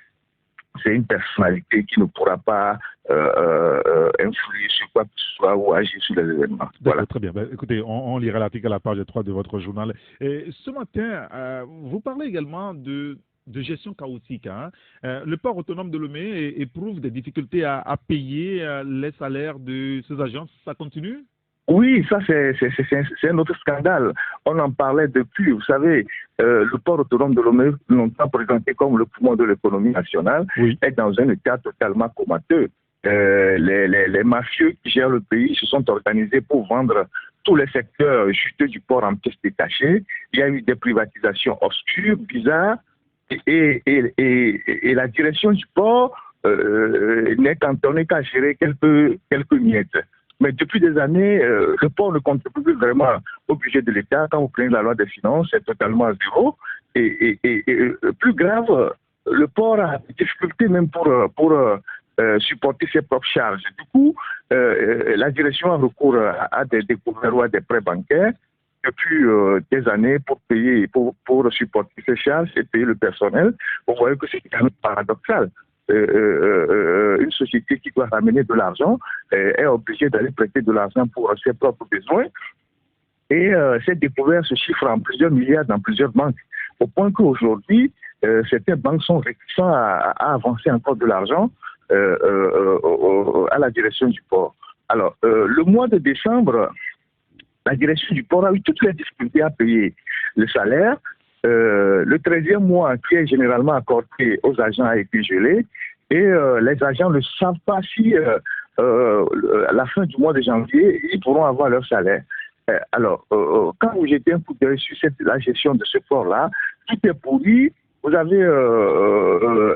Speaker 7: une personnalité qui ne pourra pas influer sur quoi que ce soit ou agir sur les événements.
Speaker 2: Voilà. Très bien. Écoutez, on lira l'article à la page 3 de votre journal. Et ce matin, vous parlez également de gestion chaotique. Hein. Le port autonome de Lomé éprouve des difficultés à payer les salaires de ses agents. Ça continue?
Speaker 7: Oui, ça c'est un autre scandale. On en parlait depuis. Vous savez, le port autonome de Lomé, longtemps présenté comme le poumon de l'économie nationale, est dans un état totalement comateux. Les mafieux qui gèrent le pays se sont organisés pour vendre tous les secteurs juteux du port en pièces détachées. Il y a eu des privatisations obscures, bizarres, et la direction du port n'est cantonnée qu'à gérer quelques miettes. Mais depuis des années, le port ne compte plus vraiment au budget de l'État. Quand vous prenez la loi des finances, c'est totalement à zéro. Et plus grave, le port a des difficultés même pour supporter ses propres charges. Du coup, la direction a recours à des découvertes ou à des prêts bancaires depuis des années pour payer, pour supporter ses charges et payer le personnel. Vous voyez que c'est quand même paradoxal. Une société qui doit ramener de l'argent est obligée d'aller prêter de l'argent pour ses propres besoins. Et cette découverte se chiffre en plusieurs milliards dans plusieurs banques. Au point qu'aujourd'hui, certaines banques sont réticentes à avancer encore de l'argent à la direction du port. Alors, le mois de décembre, la direction du port a eu toutes les difficultés à payer le salaire. Le 13e mois qui est généralement accordé aux agents a été gelé et les agents ne savent pas si à la fin du mois de janvier, ils pourront avoir leur salaire. Alors, quand vous jetez un coup d'œil sur la gestion de ce port-là, tout est pourri. Vous avez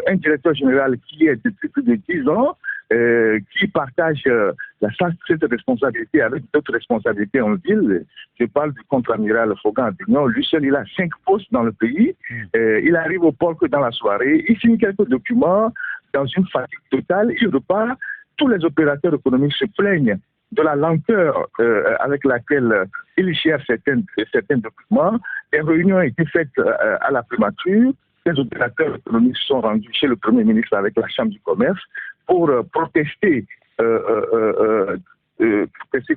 Speaker 7: un directeur général qui est depuis plus de 10 ans, qui partage cette responsabilité avec d'autres responsabilités en ville. Je parle du contre-amiral Fogan Adignon. Lui seul, il a 5 postes dans le pays. Il arrive au port que dans la soirée. Il signe quelques documents dans une fatigue totale. Il repart. Tous les opérateurs économiques se plaignent de la lenteur avec laquelle il gère certains documents. Les réunions ont été faites à la primature. Les opérateurs économiques sont rendus chez le Premier ministre avec la Chambre du commerce pour protester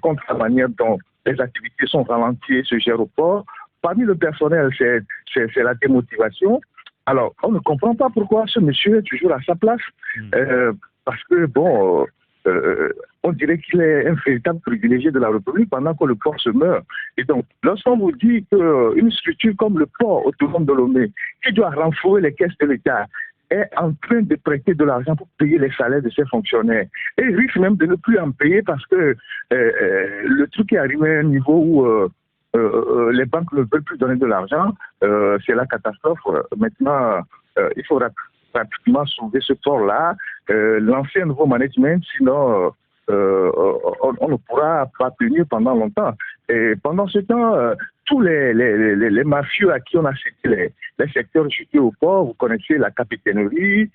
Speaker 7: contre la manière dont les activités sont ralenties et se gèrent au port. Parmi le personnel, c'est la démotivation. Alors, on ne comprend pas pourquoi ce monsieur est toujours à sa place. Parce que, bon, on dirait qu'il est un véritable privilégié de la République pendant que le port se meurt. Et donc, lorsqu'on vous dit qu'une structure comme le port autonome de Lomé, qui doit renflouer les caisses de l'État, est en train de prêter de l'argent pour payer les salaires de ses fonctionnaires. Et il risque même de ne plus en payer parce que le truc est arrivé à un niveau où les banques ne veulent plus donner de l'argent. C'est la catastrophe. Maintenant, il faudra pratiquement sauver ce port-là, lancer un nouveau management, sinon on ne pourra pas tenir pendant longtemps. Et pendant ce temps, tous les mafieux à qui on a cité les secteurs chutés au port, vous connaissez la capitainerie,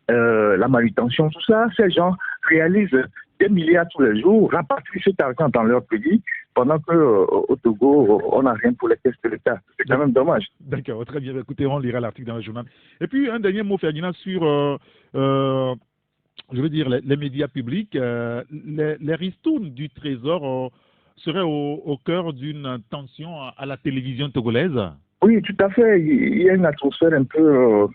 Speaker 7: la manutention, tout ça, ces gens réalisent des milliards tous les jours, rapatrient cet argent dans leur pays, pendant qu'au Togo, on n'a rien pour les caisses de l'État. C'est quand même dommage.
Speaker 2: D'accord, très bien. Écoutez, on lira l'article dans le journal. Et puis, un dernier mot, Ferdinand, sur, je veux dire, les médias publics. Les ristournes du Trésor seraient au cœur d'une tension à la télévision togolaise.
Speaker 7: Oui, tout à fait. Il y a une atmosphère un peu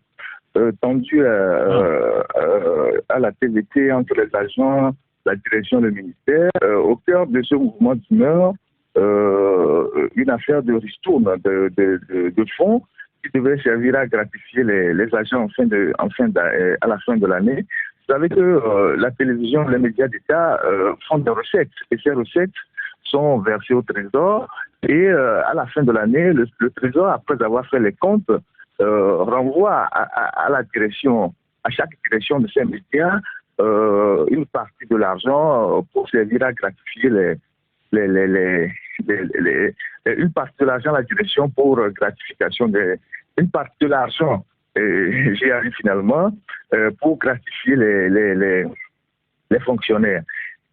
Speaker 7: tendue à la TVT entre les agents, la direction, le ministère. Au cœur de ce mouvement d'humeur, une affaire de ristourne de fonds qui devait servir à gratifier les agents à la fin de l'année. Vous savez que la télévision, les médias d'État font des recettes et ces recettes sont versées au Trésor et à la fin de l'année, le Trésor, après avoir fait les comptes, renvoie à la direction, à chaque direction de ces médias, une partie de l'argent pour servir à gratifier une partie de l'argent à la direction pour gratification une partie de l'argent, j'y arrive finalement, pour gratifier les fonctionnaires.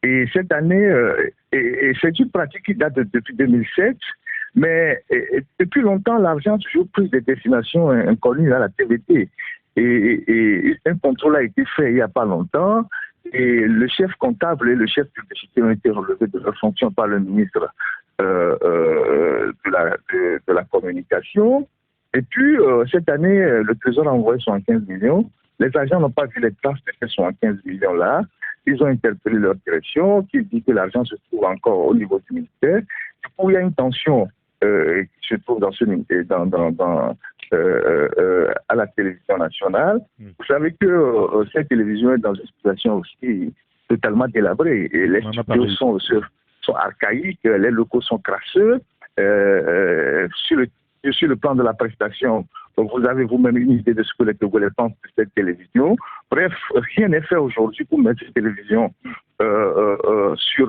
Speaker 7: Et cette année, et c'est une pratique qui date depuis 2007, mais depuis longtemps, l'argent a toujours pris des destinations inconnues à la TVT. Et un contrôle a été fait il n'y a pas longtemps, et le chef comptable et le chef publicité ont été relevés de leur fonction par le ministre de la communication. Et puis, cette année, le Trésor a envoyé 75 millions. Les agents n'ont pas vu les traces de ces 75 millions-là. Ils ont interpellé leur direction qui dit que l'argent se trouve encore au niveau du ministère. Du coup, il y a une tension qui se trouve à la télévision nationale. Vous savez que cette télévision est dans une situation aussi totalement délabrée. Et les studios sont archaïques, les locaux sont crasseux. Sur le plan de la prestation, vous avez vous-même une idée de ce que les Togolais pensent de cette télévision. Bref, rien n'est fait aujourd'hui pour mettre cette télévision sur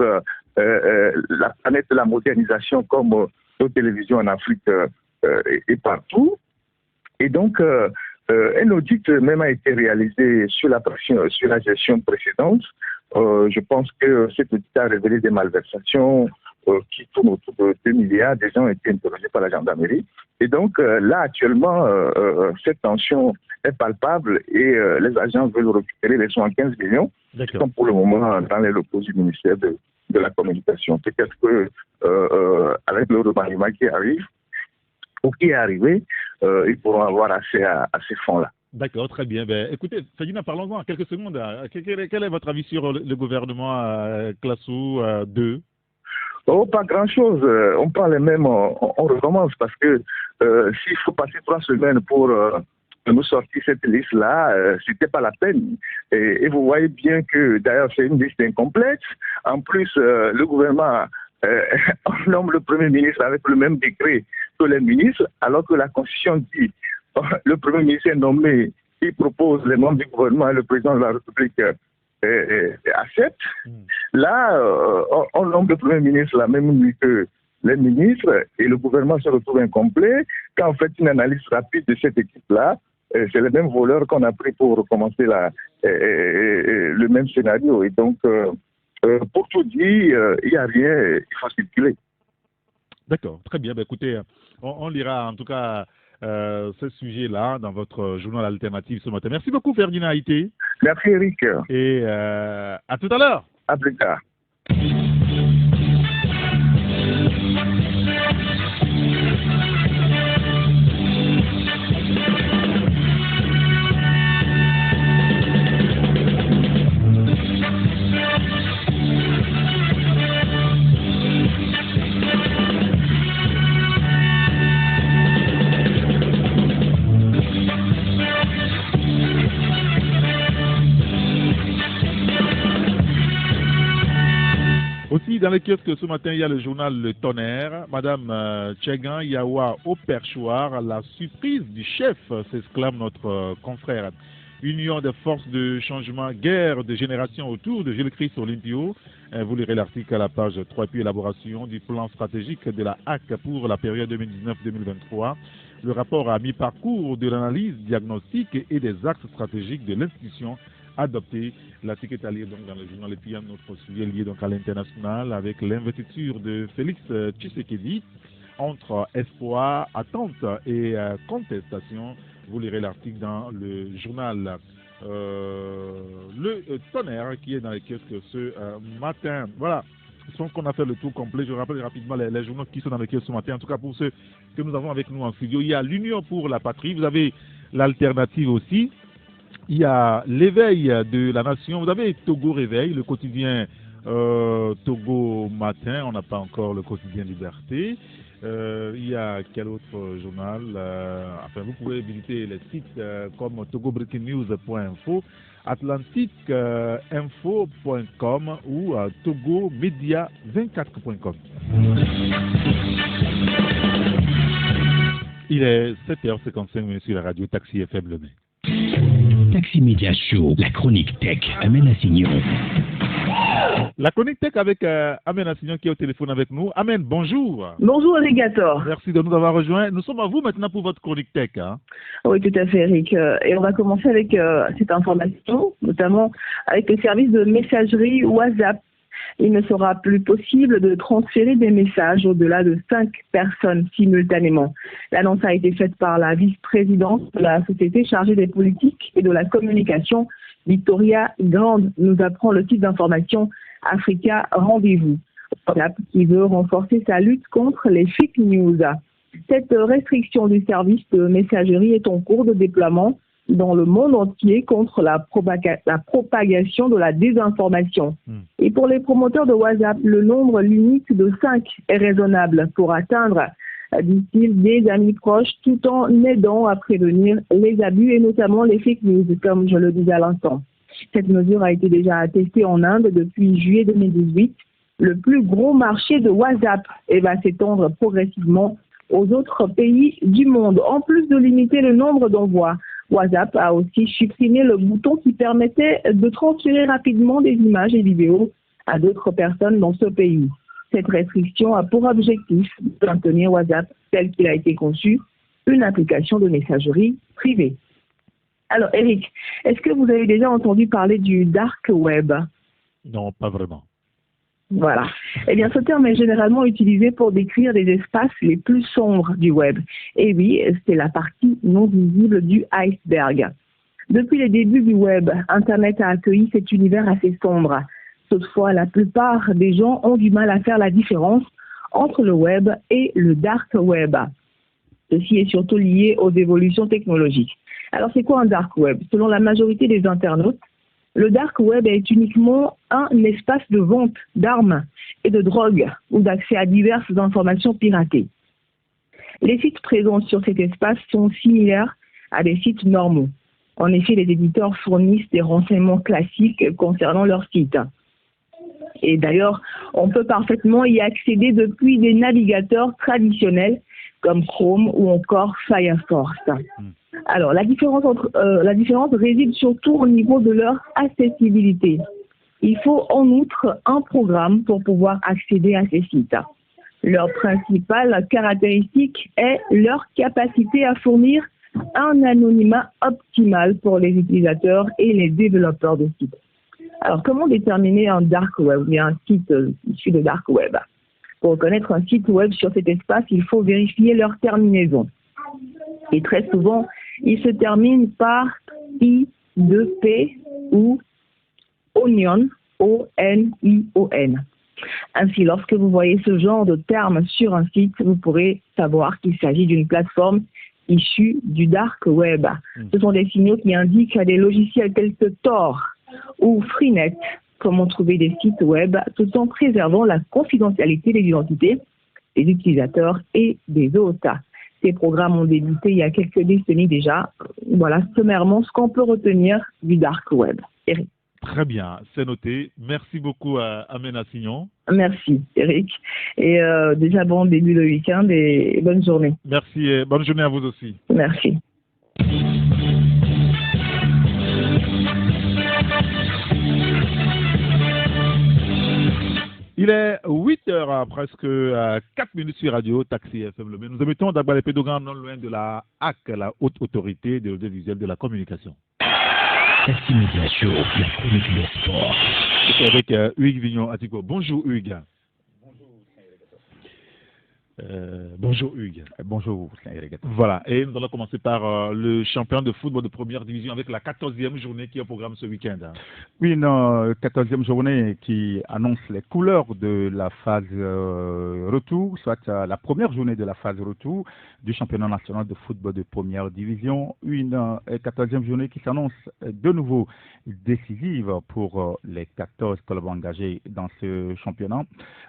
Speaker 7: la planète de la modernisation comme nos télévisions en Afrique et partout. Et donc, un audit même a été réalisé sur la gestion précédente. Je pense que cet audit a révélé des malversations qui tournent autour de 2 milliards. Des gens ont été interrogés par la gendarmerie. Et donc, là, actuellement, cette tension est palpable et les agents veulent récupérer les 75 millions qui sont pour le moment dans les locaux du ministère de la Communication. Peut-être que avec le remaniement qui arrive, ou qui est arrivé, ils pourront avoir accès à ces fonds-là.
Speaker 2: D'accord, très bien. Ben, écoutez, Ferdinand, parlons-en en quelques secondes. Quel est votre avis sur le gouvernement Classou 2 ?
Speaker 7: Oh, pas grand-chose. On parle même, on recommence parce que s'il faut passer 3 semaines pour nous sortir cette liste-là, c'était pas la peine. Et vous voyez bien que, d'ailleurs, c'est une liste incomplète. En plus, le gouvernement nomme le Premier ministre avec le même décret que les ministres, alors que la Constitution dit le Premier ministre est nommé, il propose les membres du gouvernement et le président de la République accepte. Là, on nomme le Premier ministre la même nuit que les ministres et le gouvernement se retrouve incomplet. Quand on fait une analyse rapide de cette équipe-là, c'est les mêmes voleurs qu'on a pris pour recommencer le même scénario. Et donc, pour tout dire, il n'y a rien, il faut circuler.
Speaker 2: D'accord, très bien. Ben, écoutez, on lira en tout cas ce sujet-là dans votre journal alternatif ce matin. Merci beaucoup, Ferdinand Haïté.
Speaker 7: Merci, Eric.
Speaker 2: Et à tout à l'heure.
Speaker 7: À plus tard.
Speaker 2: Puis dans les kiosques ce matin, il y a le journal Le Tonnerre. Madame Tchegan Yawa au perchoir, la surprise du chef, s'exclame notre confrère. Union des forces de changement, guerre de génération autour de Gilles-Christ Olympio. Vous lirez l'article à la page 3, puis élaboration du plan stratégique de la HAC pour la période 2019-2023. Le rapport à mi-parcours de l'analyse diagnostique et des axes stratégiques de l'institution adopté. L'article est à lire donc dans le journal. Et puis il y a notre sujet lié donc à l'international avec l'investiture de Félix Tshisekedi entre espoir, attente et contestation. Vous lirez l'article dans le journal Le Tonnerre qui est dans les kiosques ce matin. Voilà. Je pense qu'on a fait le tour complet. Je rappelle rapidement les journaux qui sont dans les kiosques ce matin. En tout cas, pour ceux que nous avons avec nous en studio, il y a l'Union pour la patrie. Vous avez l'alternative aussi. Il y a l'éveil de la nation. Vous avez Togo Réveil, le quotidien Togo Matin. On n'a pas encore le quotidien Liberté. Il y a quel autre journal enfin, vous pouvez visiter les sites comme togobreakingnews.info, atlanticeinfo.com ou togomedia24.com. Il est 7h55 sur la radio Taxi FM Le Mai.
Speaker 3: Taxi Media Show, la chronique tech, Amen Assignon.
Speaker 2: La chronique tech avec Amen Assignon qui est au téléphone avec nous. Amen, bonjour.
Speaker 8: Bonjour Alligator.
Speaker 2: Merci de nous avoir rejoints. Nous sommes à vous maintenant pour votre chronique tech. Hein.
Speaker 8: Oui, tout à fait Eric. Et on va commencer avec cette information, notamment avec le service de messagerie WhatsApp. Il ne sera plus possible de transférer des messages au-delà de 5 personnes simultanément. L'annonce a été faite par la vice-présidente de la société chargée des politiques et de la communication, Victoria Grande, nous apprend le site d'information Africa Rendez-vous, qui veut renforcer sa lutte contre les fake news. Cette restriction du service de messagerie est en cours de déploiement dans le monde entier contre la propagation de la désinformation. Et pour les promoteurs de WhatsApp, le nombre limite de 5 est raisonnable pour atteindre, disent-ils, des amis proches tout en aidant à prévenir les abus et notamment les fake news, comme je le disais à l'instant. Cette mesure a été déjà testée en Inde depuis juillet 2018. Le plus gros marché de WhatsApp va s'étendre progressivement aux autres pays du monde. En plus de limiter le nombre d'envois, WhatsApp a aussi supprimé le bouton qui permettait de transférer rapidement des images et vidéos à d'autres personnes dans ce pays. Cette restriction a pour objectif de maintenir WhatsApp tel qu'il a été conçu, une application de messagerie privée. Alors Eric, est-ce que vous avez déjà entendu parler du dark web?
Speaker 2: Non, pas vraiment.
Speaker 8: Voilà. Eh bien, ce terme est généralement utilisé pour décrire les espaces les plus sombres du web. Et oui, c'est la partie non visible du iceberg. Depuis les débuts du web, Internet a accueilli cet univers assez sombre. Toutefois, la plupart des gens ont du mal à faire la différence entre le web et le dark web. Ceci est surtout lié aux évolutions technologiques. Alors, c'est quoi un dark web? Selon la majorité des internautes, le dark web est uniquement un espace de vente d'armes et de drogue ou d'accès à diverses informations piratées. Les sites présents sur cet espace sont similaires à des sites normaux. En effet, les éditeurs fournissent des renseignements classiques concernant leur site. Et d'ailleurs, on peut parfaitement y accéder depuis des navigateurs traditionnels comme Chrome ou encore Firefox. Alors, la différence réside surtout au niveau de leur accessibilité. Il faut en outre un programme pour pouvoir accéder à ces sites. Leur principale caractéristique est leur capacité à fournir un anonymat optimal pour les utilisateurs et les développeurs de sites. Alors, comment déterminer un dark web, ou bien un site issu de dark web? Pour reconnaître un site web sur cet espace, il faut vérifier leur terminaison. Et très souvent, il se termine par I2P ou Onion, O-N-I-O-N. Ainsi, lorsque vous voyez ce genre de terme sur un site, vous pourrez savoir qu'il s'agit d'une plateforme issue du dark web. Ce sont des signaux qui indiquent à des logiciels tels que Tor ou Freenet comment trouver des sites web tout en préservant la confidentialité des identités des utilisateurs et des hôtes. Ces programmes ont débuté il y a quelques décennies déjà. Voilà sommairement ce qu'on peut retenir du dark web. Eric.
Speaker 2: Très bien, c'est noté. Merci beaucoup à Amena Signon.
Speaker 8: Merci, Eric. Et déjà, bon début de week-end et bonne journée.
Speaker 2: Merci et bonne journée à vous aussi.
Speaker 8: Merci.
Speaker 2: Il est 8h, presque 4 minutes sur Radio Taxi FM Lomé. Nous émettons d'abord les pédogrammes non loin de la HAC, la Haute Autorité de l'audiovisuel de la communication.
Speaker 3: Taxi Media Show, la chronique des sports.
Speaker 2: C'est avec Hugues Vignon-Attico. Bonjour Hugues. Bonjour Hugues.
Speaker 9: Bonjour.
Speaker 2: Voilà, et nous allons commencer par le champion de football de première division avec la 14e journée qui est au programme ce week-end.
Speaker 9: Oui, une 14e journée qui annonce les couleurs de la phase retour, soit la première journée de la phase retour du championnat national de football de première division. Une 14e journée qui s'annonce de nouveau décisive pour les 14 clubs engagés dans ce championnat.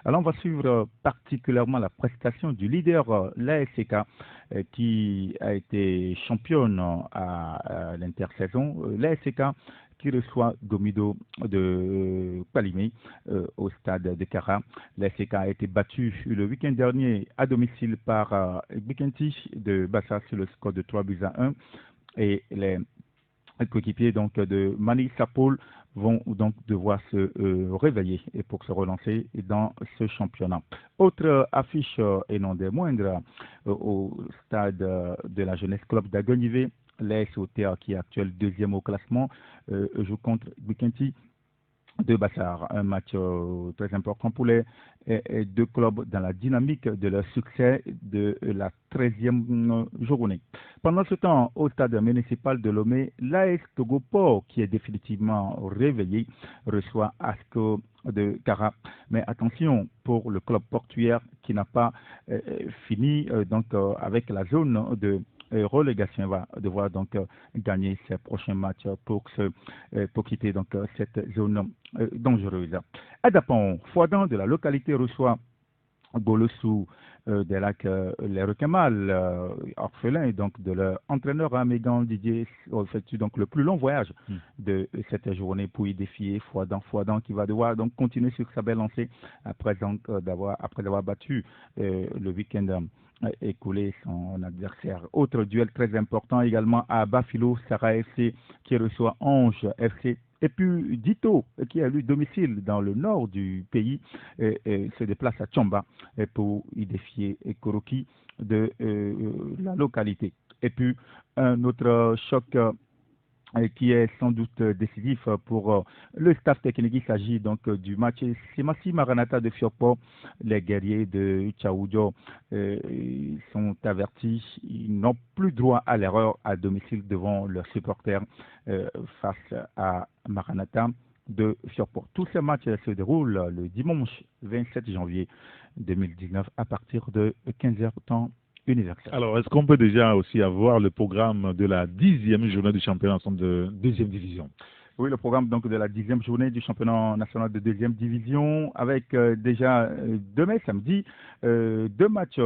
Speaker 9: Alors on va suivre particulièrement la prestation du leader, l'ASK, qui a été championne à l'intersaison. L'ASK qui reçoit Gomido de Palimé au stade de Kara. L'ASK a été battu le week-end dernier à domicile par Bikenti de Bassa sur le score de 3-1. Et les coéquipiers donc de Mani Sapol vont donc devoir se réveiller et pour se relancer dans ce championnat. Autre affiche et non des moindres au stade de la Jeunesse Club d'Agonivé, l'AS OTA qui est actuel deuxième au classement joue contre Bikenti de Bassar. Un match très important pour les deux clubs dans la dynamique de leur succès de la 13e journée. Pendant ce temps, au stade municipal de Lomé, l'AS Togo Port, qui est définitivement réveillé, reçoit ASCO de Kara. Mais attention pour le club portuaire qui n'a pas fini avec la zone de relégation, va devoir donc gagner ses prochains matchs pour quitter donc cette zone dangereuse. Adapon, Fouadan de la localité reçoit Golossou des lacs les requins mâles orphelins donc de leur entraîneur Amégan Didier effectue donc le plus long voyage de cette journée pour y défier Fouadan qui va devoir donc continuer sur sa belle lancée après avoir battu le week-end écoulé son adversaire. Autre duel très important également à Bafilo, Sarah FC qui reçoit Ange FC. Et puis Dito, qui a eu domicile dans le nord du pays, se déplace à Tchamba pour y défier Koroki de la localité. Et puis un autre choc qui est sans doute décisif pour le staff technique. Il s'agit donc du match Semasi Maranatha de Fiokpo. Les guerriers de Tchaoudjo sont avertis. Ils n'ont plus droit à l'erreur à domicile devant leurs supporters face à Maranatha de Fiokpo. Tous ces matchs se déroulent le dimanche 27 janvier 2019 à partir de 15h temps universel.
Speaker 2: Alors, est-ce qu'on peut déjà aussi avoir le programme de la 10e journée du championnat de deuxième division?
Speaker 9: Oui, le programme donc de la 10e journée du championnat national de deuxième division avec déjà demain samedi 2 matchs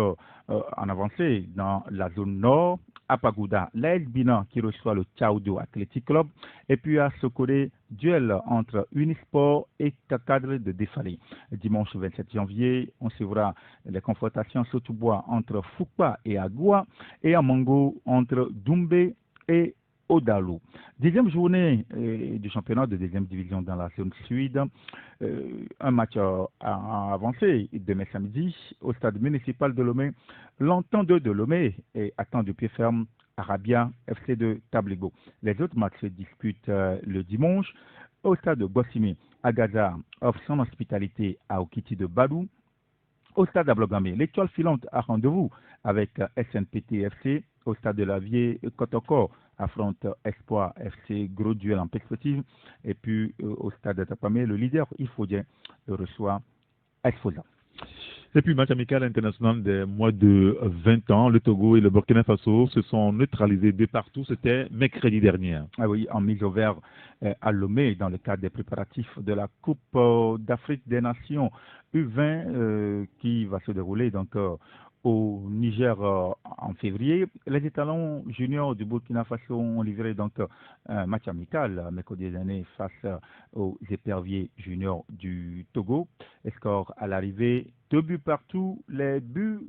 Speaker 9: en avancée dans la zone nord. À Pagoуда, l'AS Bina qui reçoit le Tchaoudou Athletic Club et puis à Sokode, duel entre Unisport et Kakadre de Défalé. Dimanche 27 janvier, on suivra les confrontations Sotoubois entre Fukpa et Agoua et à Mango entre Doumbé et Odalou. 10e journée du championnat de deuxième division dans la zone sud. Un match à avancer demain samedi au stade municipal de Lomé. L'Entente de Lomé attend de pied ferme Arabia FC de Tabligo. Les autres matchs se disputent le dimanche au stade de Bossimi. Agaza offre son hospitalité à Okiti de Badou. Au stade d'Ablogamé, l'étoile filante a rendez-vous avec SNPT FC. Au stade de la Vieille Kotoko affronte Espoir FC, gros duel en perspective. Et puis au stade de Tapamé, le leader Ifodien reçoit Esfosa.
Speaker 2: Et puis match amical international des mois de 20 ans, le Togo et le Burkina Faso se sont neutralisés de partout. C'était mercredi dernier.
Speaker 9: Ah oui, en mise au vert à Lomé dans le cadre des préparatifs de la Coupe d'Afrique des Nations U20 qui va se dérouler donc au Niger en février. Les étalons juniors du Burkina Faso ont livré donc un match amical mercredi dernier face aux éperviers juniors du Togo. Les scores à l'arrivée, 2 buts partout. Les buts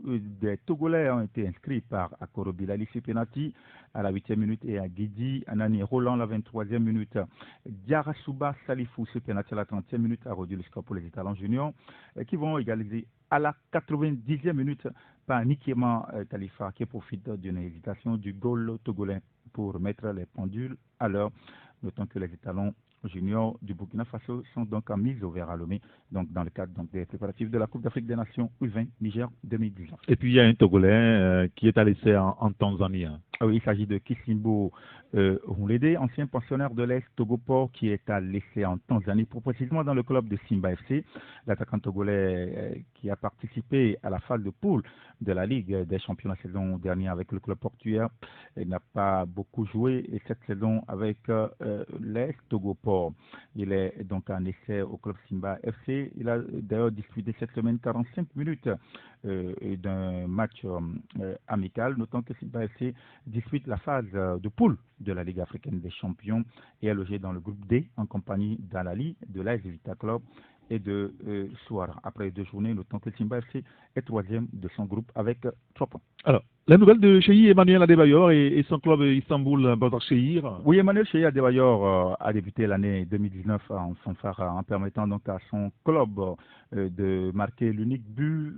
Speaker 9: des Togolais ont été inscrits par Akoro Bilali sur penalty à la 8e minute et à Guidi Anani Roland à la 23e minute. Diarasuba Salifou sur penalty à la 30e minute a réduit le score pour les étalons juniors qui vont égaliser à la 90e minute par Nikema Khalifa qui profite d'une hésitation du goal togolais pour mettre les pendules à l'heure. Notons que les étalons juniors du Burkina Faso sont donc en mise au vert à Lomé, donc dans le cadre donc, des préparatifs de la Coupe d'Afrique des Nations U20 Niger 2019.
Speaker 2: Et puis il y a un Togolais qui est à l'essai en Tanzanie.
Speaker 9: Ah oui, il s'agit de Kisimbo Roulede, ancien pensionnaire de l'Est Togoport qui est à l'essai en Tanzanie, pour précisément dans le club de Simba FC. L'attaquant togolais qui a participé à la phase de poule de la Ligue des champions la saison dernière avec le club portuaire n'a pas beaucoup joué et cette saison avec l'Est Togoport. Il est donc en essai au club Simba FC. Il a d'ailleurs disputé cette semaine 45 minutes d'un match amical, notant que Simba FC dispute la phase de poule de la Ligue africaine des champions et est logé dans le groupe D en compagnie d'Alali, de l'AS Vita Club et de Souara. Après 2 journées, notons que Simba FC est 3e de son groupe avec 3 points.
Speaker 2: Alors, la nouvelle de Cheyi Emmanuel Adebayor et son club Istanbul Basaksehir.
Speaker 9: Oui, Emmanuel Cheyi Adebayor a débuté l'année 2019 en fanfare en permettant donc à son club de marquer l'unique but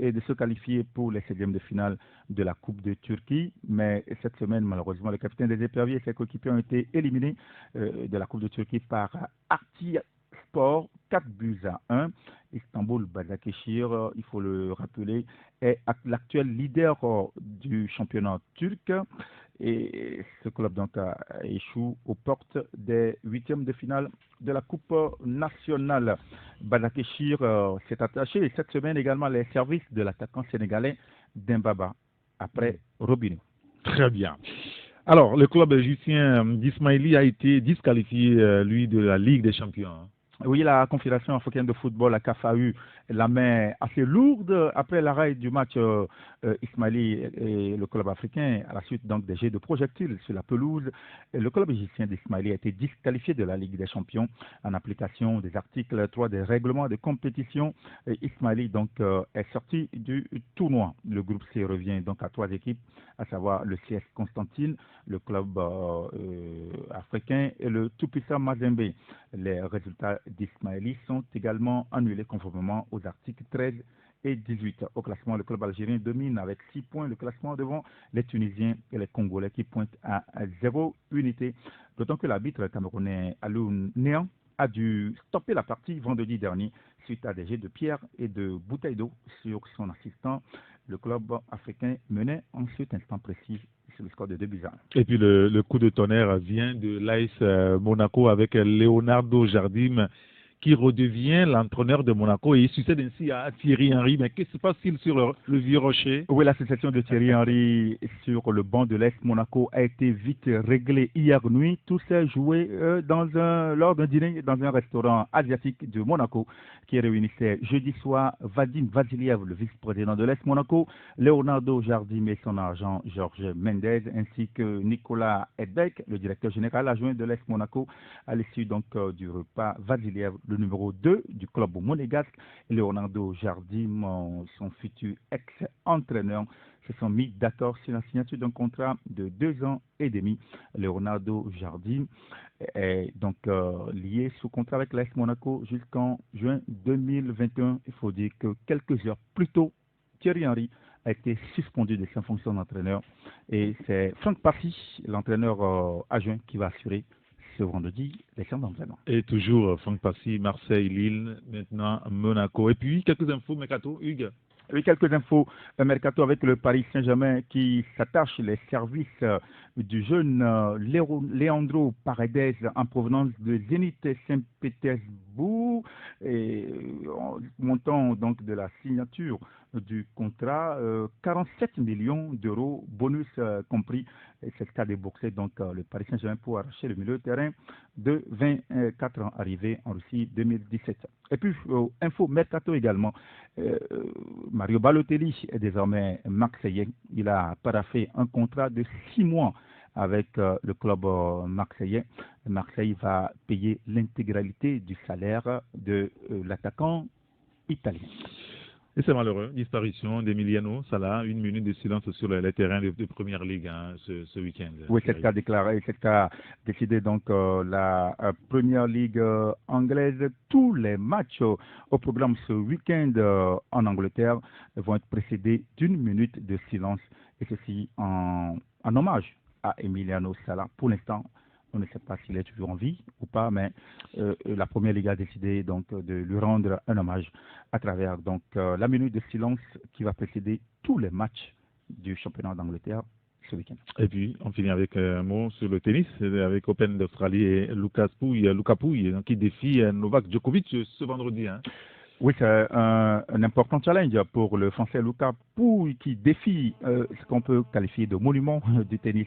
Speaker 9: et de se qualifier pour les 16e de finale de la Coupe de Turquie. Mais cette semaine, malheureusement, le capitaine des éperviers et ses coéquipiers ont été éliminés de la Coupe de Turquie par Arti Sport, 4 buts à 1. Istanbul Basaksehir, il faut le rappeler, est l'actuel leader du championnat turc et ce club donc échoue aux portes des 8e de finale de la Coupe nationale. Basaksehir s'est attaché cette semaine également les services de l'attaquant sénégalais Dembaba après Robinho.
Speaker 2: Très bien. Alors, le club égyptien d'Ismaili a été disqualifié, lui, de la Ligue des champions.
Speaker 9: Oui, la Confédération africaine de football, la CAF, a eu la main assez lourde après l'arrêt du match Ismaili et le club africain à la suite donc des jets de projectiles sur la pelouse. Et le club égyptien d'Ismaili a été disqualifié de la Ligue des champions en application des articles 3 des règlements de compétition. Ismaili donc est sorti du tournoi. Le groupe C revient donc à 3 équipes, à savoir le CS Constantine, le club africain et le tout-puissant Mazembe. Les résultats d'Ismaili sont également annulés conformément aux articles 13 et 18. Au classement, le club algérien domine avec 6 points le classement devant les Tunisiens et les Congolais qui pointent à 0 unité. D'autant que l'arbitre camerounais Alou Néan a dû stopper la partie vendredi dernier suite à des jets de pierre et de bouteilles d'eau sur son assistant. Le club africain menait en cet instant précis sur le score de 2 buts à 1.
Speaker 2: Et puis le coup de tonnerre vient de l'AS Monaco avec Leonardo Jardim qui redevient l'entraîneur de Monaco et il succède ainsi à Thierry Henry. Mais qu'est-ce qui se passe-t-il sur le vieux rocher?
Speaker 9: Oui, la succession de Thierry Henry sur le banc de l'Est Monaco a été vite réglée hier nuit. Tout s'est joué lors d'un dîner dans un restaurant asiatique de Monaco qui réunissait jeudi soir Vadim Vasiliev, le vice-président de l'Est Monaco, Leonardo Jardim et son agent Georges Mendez, ainsi que Nicolas Edbeck, le directeur général adjoint de l'Est Monaco. À l'issue donc du repas, Vasiliev, le numéro 2 du club monégasque, et Leonardo Jardim, son futur ex-entraîneur, se sont mis d'accord sur la signature d'un contrat de 2 ans et demi. Leonardo Jardim est donc lié sous contrat avec l'AS Monaco jusqu'en juin 2021. Il faut dire que quelques heures plus tôt, Thierry Henry a été suspendu de sa fonction d'entraîneur et c'est Franck Passy, l'entraîneur adjoint, qui va assurer ce vendredi les séances d'entraînement.
Speaker 2: Et toujours Franck Passy, Marseille, Lille, maintenant Monaco. Et puis quelques infos mercato, Hugues.
Speaker 9: Oui, quelques infos mercato avec le Paris Saint-Germain qui s'attache les services du jeune Leandro Paredes en provenance de Zénith Saint-Pétersbourg, et montant donc de la signature du contrat, 47 millions d'euros, bonus compris. Et c'est le cas déboursé donc le Paris Saint-Germain pour arracher le milieu de terrain de 24 ans arrivé en Russie 2017. Et puis, info mercato également, Mario Balotelli est désormais marseillais. Il a paraphé un contrat de 6 mois avec le club marseillais. Marseille va payer l'intégralité du salaire de l'attaquant italien.
Speaker 2: Et c'est malheureux, disparition d'Emiliano Sala, 1 minute de silence sur les terrains de Première Ligue ce week-end.
Speaker 9: Oui, c'est qu'a déclaré, c'est qu'a décidé donc la Première Ligue anglaise. Tous les matchs au programme ce week-end en Angleterre vont être précédés d'1 minute de silence, et ceci en hommage à Emiliano Sala. Pour l'instant, on ne sait pas s'il est toujours en vie ou pas, mais la Première Ligue a décidé donc de lui rendre un hommage à travers donc la minute de silence qui va précéder tous les matchs du championnat d'Angleterre ce week-end.
Speaker 2: Et puis, on finit avec un mot sur le tennis, avec Open d'Australie et Lucas Pouille, qui défie Novak Djokovic ce vendredi.
Speaker 9: Oui, c'est un important challenge pour le Français Lucas Pouille qui défie ce qu'on peut qualifier de monument du tennis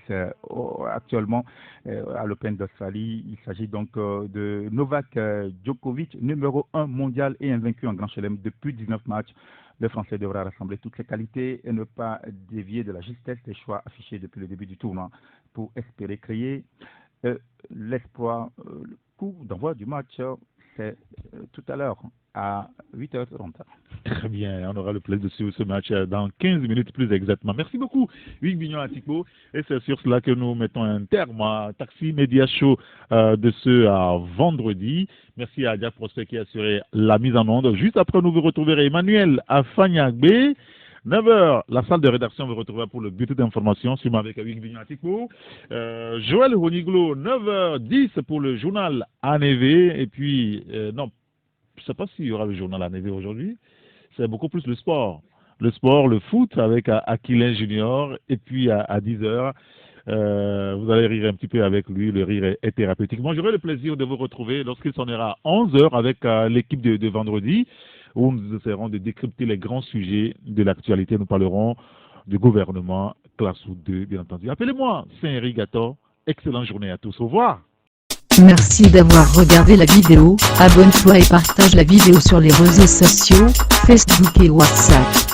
Speaker 9: actuellement à l'Open d'Australie. Il s'agit donc de Novak Djokovic, numéro 1 mondial et invaincu en Grand Chelem depuis 19 matchs. Le Français devra rassembler toutes ses qualités et ne pas dévier de la justesse des choix affichés depuis le début du tournoi pour espérer créer l'espoir. Le coup d'envoi du match, c'est tout à l'heure à 8h30.
Speaker 2: Très bien, on aura le plaisir de suivre ce match dans 15 minutes plus exactement. Merci beaucoup, Hugues Bignon-Atikpo. Et c'est sur cela que nous mettons un terme à Taxi Media Show de ce vendredi. Merci à Jack Prospect qui a assuré la mise en onde. Juste après, nous vous retrouverons Emmanuel Afanyagbe. 9h, la salle de rédaction vous retrouvera pour le bulletin d'information, suivant avec Hugues Bignon-Atikpo. Joël Honiglo, 9h10 pour le journal ANV. Et puis, non, je ne sais pas s'il y aura le journal ANV aujourd'hui. C'est beaucoup plus le sport. Le sport, le foot avec Aquilin Junior. Et puis à 10h, vous allez rire un petit peu avec lui. Le rire est thérapeutique. Moi, j'aurai le plaisir de vous retrouver lorsqu'il s'en ira à 11h avec l'équipe de vendredi, où nous essaierons de décrypter les grands sujets de l'actualité. Nous parlerons du gouvernement, classe 2, bien entendu. Appelez-moi Saint-Henri Gator. Excellente journée à tous. Au revoir.
Speaker 1: Merci d'avoir regardé la vidéo. Abonne-toi et partage la vidéo sur les réseaux sociaux, Facebook et WhatsApp.